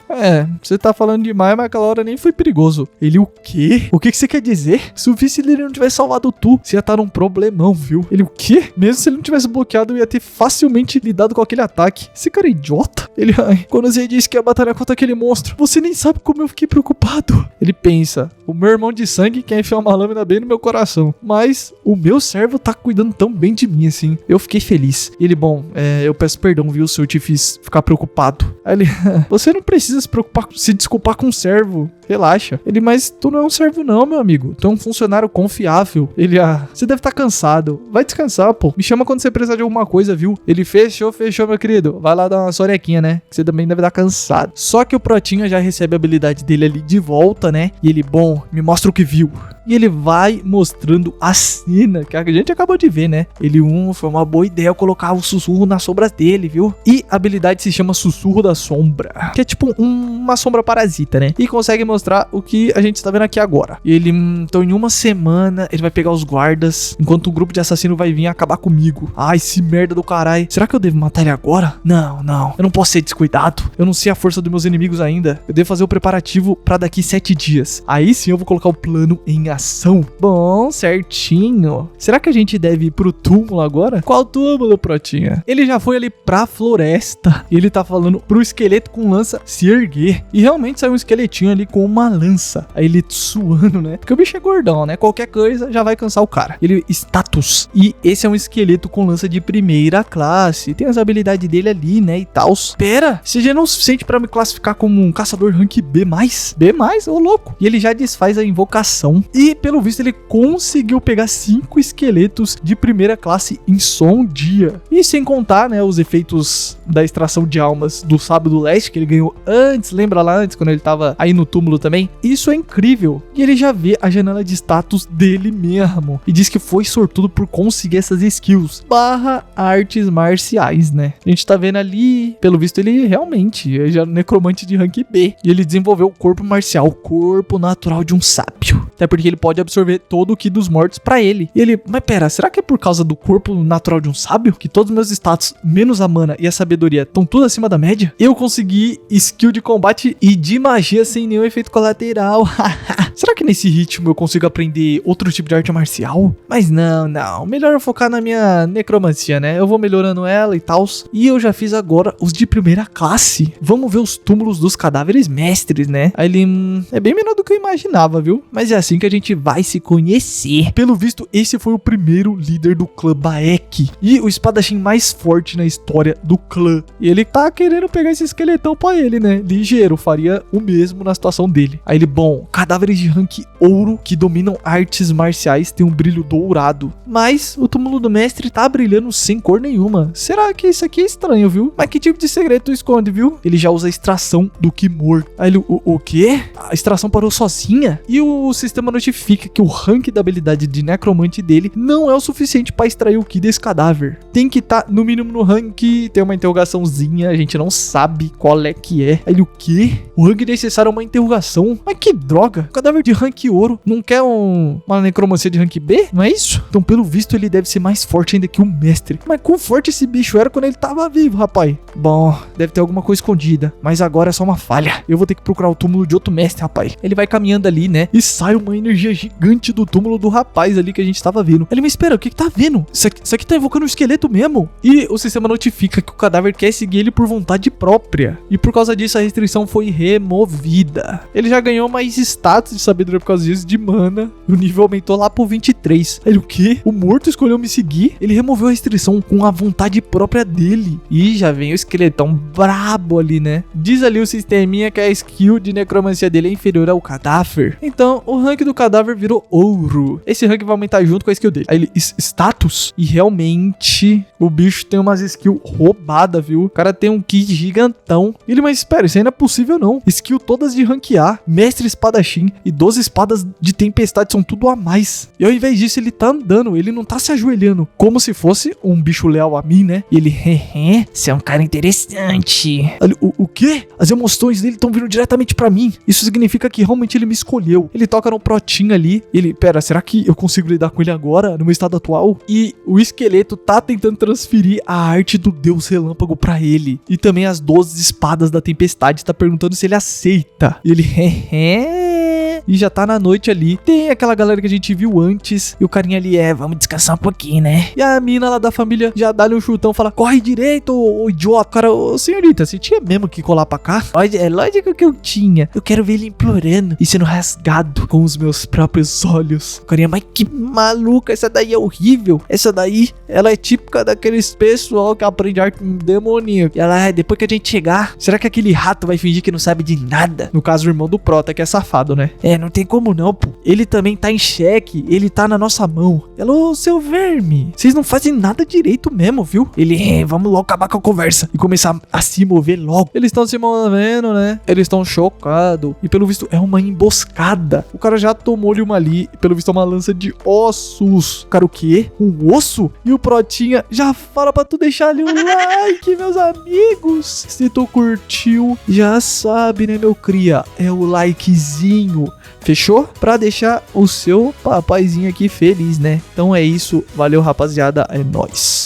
Você tá falando demais, mas aquela hora nem foi perigoso. Ele, o quê? O que você quer dizer? Se o vice-líder não tivesse salvado tu, você ia estar num problemão, viu? Ele, o quê? Mesmo se ele não tivesse bloqueado, eu ia ter facilmente lidado com aquele ataque. Esse cara é idiota. Ele, ai, quando você disse que ia batalhar contra aquele monstro, você nem sabe como eu fiquei preocupado. Ele pensa, o meu irmão de sangue quer enfiar uma lâmina bem no meu coração, mas o meu servo tá cuidando tão bem de mim, assim. Eu fiquei feliz. Ele, bom, eu peço perdão, viu, se eu te fiz ficar preocupado. Aí ele, você não precisa se desculpar com o servo. Relaxa. Ele, mas tu não é um servo não, meu amigo. Tu é um funcionário confiável. Ele, você deve estar cansado. Vai descansar, pô. Me chama quando você precisar de alguma coisa, viu? Ele, fechou, meu querido. Vai lá dar uma sorequinha, né? Que você também deve estar cansado. Só que o Protinha já recebe a habilidade dele ali de volta, né? E ele, bom, me mostra o que viu. E ele vai mostrando a cena que a gente acabou de ver, né? Foi uma boa ideia colocar o sussurro nas sombras dele, viu? E a habilidade se chama Sussurro da Sombra, que é tipo uma sombra parasita, né? E consegue mostrar o que a gente tá vendo aqui agora. E então em uma semana, ele vai pegar os guardas, enquanto o grupo de assassino vai vir acabar comigo. Ai, esse merda do caralho. Será que eu devo matar ele agora? Não. Eu não posso ser descuidado. Eu não sei a força dos meus inimigos ainda. Eu devo fazer o preparativo pra daqui 7 dias. Aí sim eu vou colocar o plano em ação. Bom, certinho. Será que a gente deve ir pro túmulo agora? Qual túmulo, Protinha? Ele já foi ali pra floresta. E ele tá falando pro esqueleto com lança se erguer. E realmente saiu um esqueletinho ali com uma lança. Aí ele suando, né? Porque o bicho é gordão, né? Qualquer coisa já vai cansar o cara. Status. E esse é um esqueleto com lança de primeira classe. Tem as habilidades dele ali, né? E tal. Pera, você já não é suficiente pra me classificar como um caçador rank B+? B+? Ô louco. E ele já desfaz a invocação. E pelo visto ele conseguiu pegar 5 esqueletos de primeira classe em só um dia. E sem contar, né, os efeitos da extração de almas do Sábio do Leste que ele ganhou antes. Lembra lá antes, quando ele tava aí no túmulo também? Isso é incrível. E ele já vê a janela de status dele mesmo. E diz que foi sortudo por conseguir essas skills. /artes marciais, né? A gente tá vendo ali, pelo visto ele realmente é já necromante de rank B. E ele desenvolveu o corpo marcial, o corpo natural de um sábio. Até porque ele pode absorver todo o ki dos mortos pra ele. E ele, mas pera, será que é por causa do corpo natural de um sábio? Que todos os meus status, menos a mana e a sabedoria, estão tudo acima da média? Eu consegui skill de combate e de magia sem nenhum efeito colateral. Será que nesse ritmo eu consigo aprender outro tipo de arte marcial? Mas não. Melhor eu focar na minha necromancia, né? Eu vou melhorando ela e tal. E eu já fiz agora os de primeira classe. Vamos ver os túmulos dos cadáveres mestres, né? Aí ele é bem menor do que eu imaginava, viu? Mas é assim que a gente vai se conhecer. Pelo visto, esse foi o primeiro líder do clã Baek. E o espadachim mais forte na história do clã. E ele tá querendo pegar esse esqueletão pra ele, né? Ligeiro, faria o mesmo na situação dele. Aí ele, bom, cadáveres de rank ouro que dominam artes marciais têm um brilho dourado. Mas o túmulo do mestre tá brilhando sem cor nenhuma. Será que isso aqui é estranho, viu? Mas que tipo de segredo tu esconde, viu? Ele já usa a extração do ki morto. Aí ele, o quê? A extração parou sozinha? E o sistema notifica que o rank da habilidade de necromante dele não é o suficiente pra extrair o ki desse cadáver. Tem que estar no mínimo no rank. Tem uma interrogaçãozinha, a gente não sabe qual é que é. Aí ele, o quê? O rank necessário é uma interrogação? Mas que droga! O cadáver de rank ouro não quer uma necromancia de rank B? Não é isso? Então, pelo visto, ele deve ser mais forte ainda que o mestre. Mas quão forte esse bicho era quando ele tava vivo, rapaz? Bom, deve ter alguma coisa escondida. Mas agora é só uma falha. Eu vou ter que procurar o túmulo de outro mestre, rapaz. Ele vai caminhando ali, né? E sai uma energia gigante do túmulo do rapaz ali que a gente tava vendo. Ele, me espera, o que tá vendo? Isso aqui tá invocando um esqueleto mesmo. E o sistema notifica que o cadáver quer seguir ele por vontade própria. E por causa disso, a restrição foi removida. Ele já ganhou mais status de sabedoria por causa disso, de mana. E o nível aumentou lá pro 23. Ele, o quê? O morto escolheu me seguir? Ele removeu a restrição com a vontade própria dele. E já vem o esqueletão brabo ali, né? Diz ali o sisteminha que a skill de necromancia dele é inferior ao cadáver. Então, o rank do cadáver virou ouro. Esse rank vai aumentar junto com a skill dele. Aí ele, status. E realmente, o bicho tem umas skills roubadas, viu? O cara tem um ki gigantão. E ele, mas espera, isso aí não é possível não. Skill todas de rank A, mestre espadachim e 12 espadas de tempestade são tudo a mais. E ao invés disso, ele tá andando, ele não tá se ajoelhando. Como se fosse um bicho leal a mim, né? E ele, você é um cara interessante. Ele, o quê? As emoções dele estão vindo diretamente pra mim. Isso significa que realmente ele me escolheu. Ele toca no protinho ali. Ele, pera, será que eu consigo lidar com ele agora, no meu estado atual? E o esqueleto tá tentando transferir a arte do Deus Relâmpago pra ele. E também as 12 espadas da tempestade. Tá perguntando se ele aceita. E ele, e já tá na noite ali. Tem aquela galera que a gente viu antes. E o carinha ali, vamos descansar um pouquinho, né? E a mina lá da família já dá-lhe um chutão, fala, corre direito, ô idiota. Cara, ô senhorita, você tinha mesmo que colar pra cá? É lógico que eu tinha. Eu quero ver ele implorando e sendo rasgado com os meus próprios olhos. O carinha, mas que maluca, essa daí é horrível. Essa daí, ela é típica daqueles pessoal que aprende arte demoníaca. E ela, depois que a gente chegar, será que aquele rato vai fingir que não sabe de nada? No caso, o irmão do Prota, que é safado, né? Não tem como não, pô. Ele também tá em xeque, ele tá na nossa mão. Alô, seu verme, vocês não fazem nada direito mesmo, viu? Ele, vamos logo acabar com a conversa e começar a se mover logo. Eles estão se movendo, né? Eles estão chocados. E pelo visto é uma emboscada. O cara já tomou-lhe uma ali. Pelo visto é uma lança de ossos. Cara, o quê? Um osso? E o Protinha já fala pra tu deixar ali um like, meus amigos. Se tu curtiu, já sabe, né, meu cria? É o likezinho. Fechou? Pra deixar o seu papaizinho aqui feliz, né? Então é isso. Valeu, rapaziada. É nóis.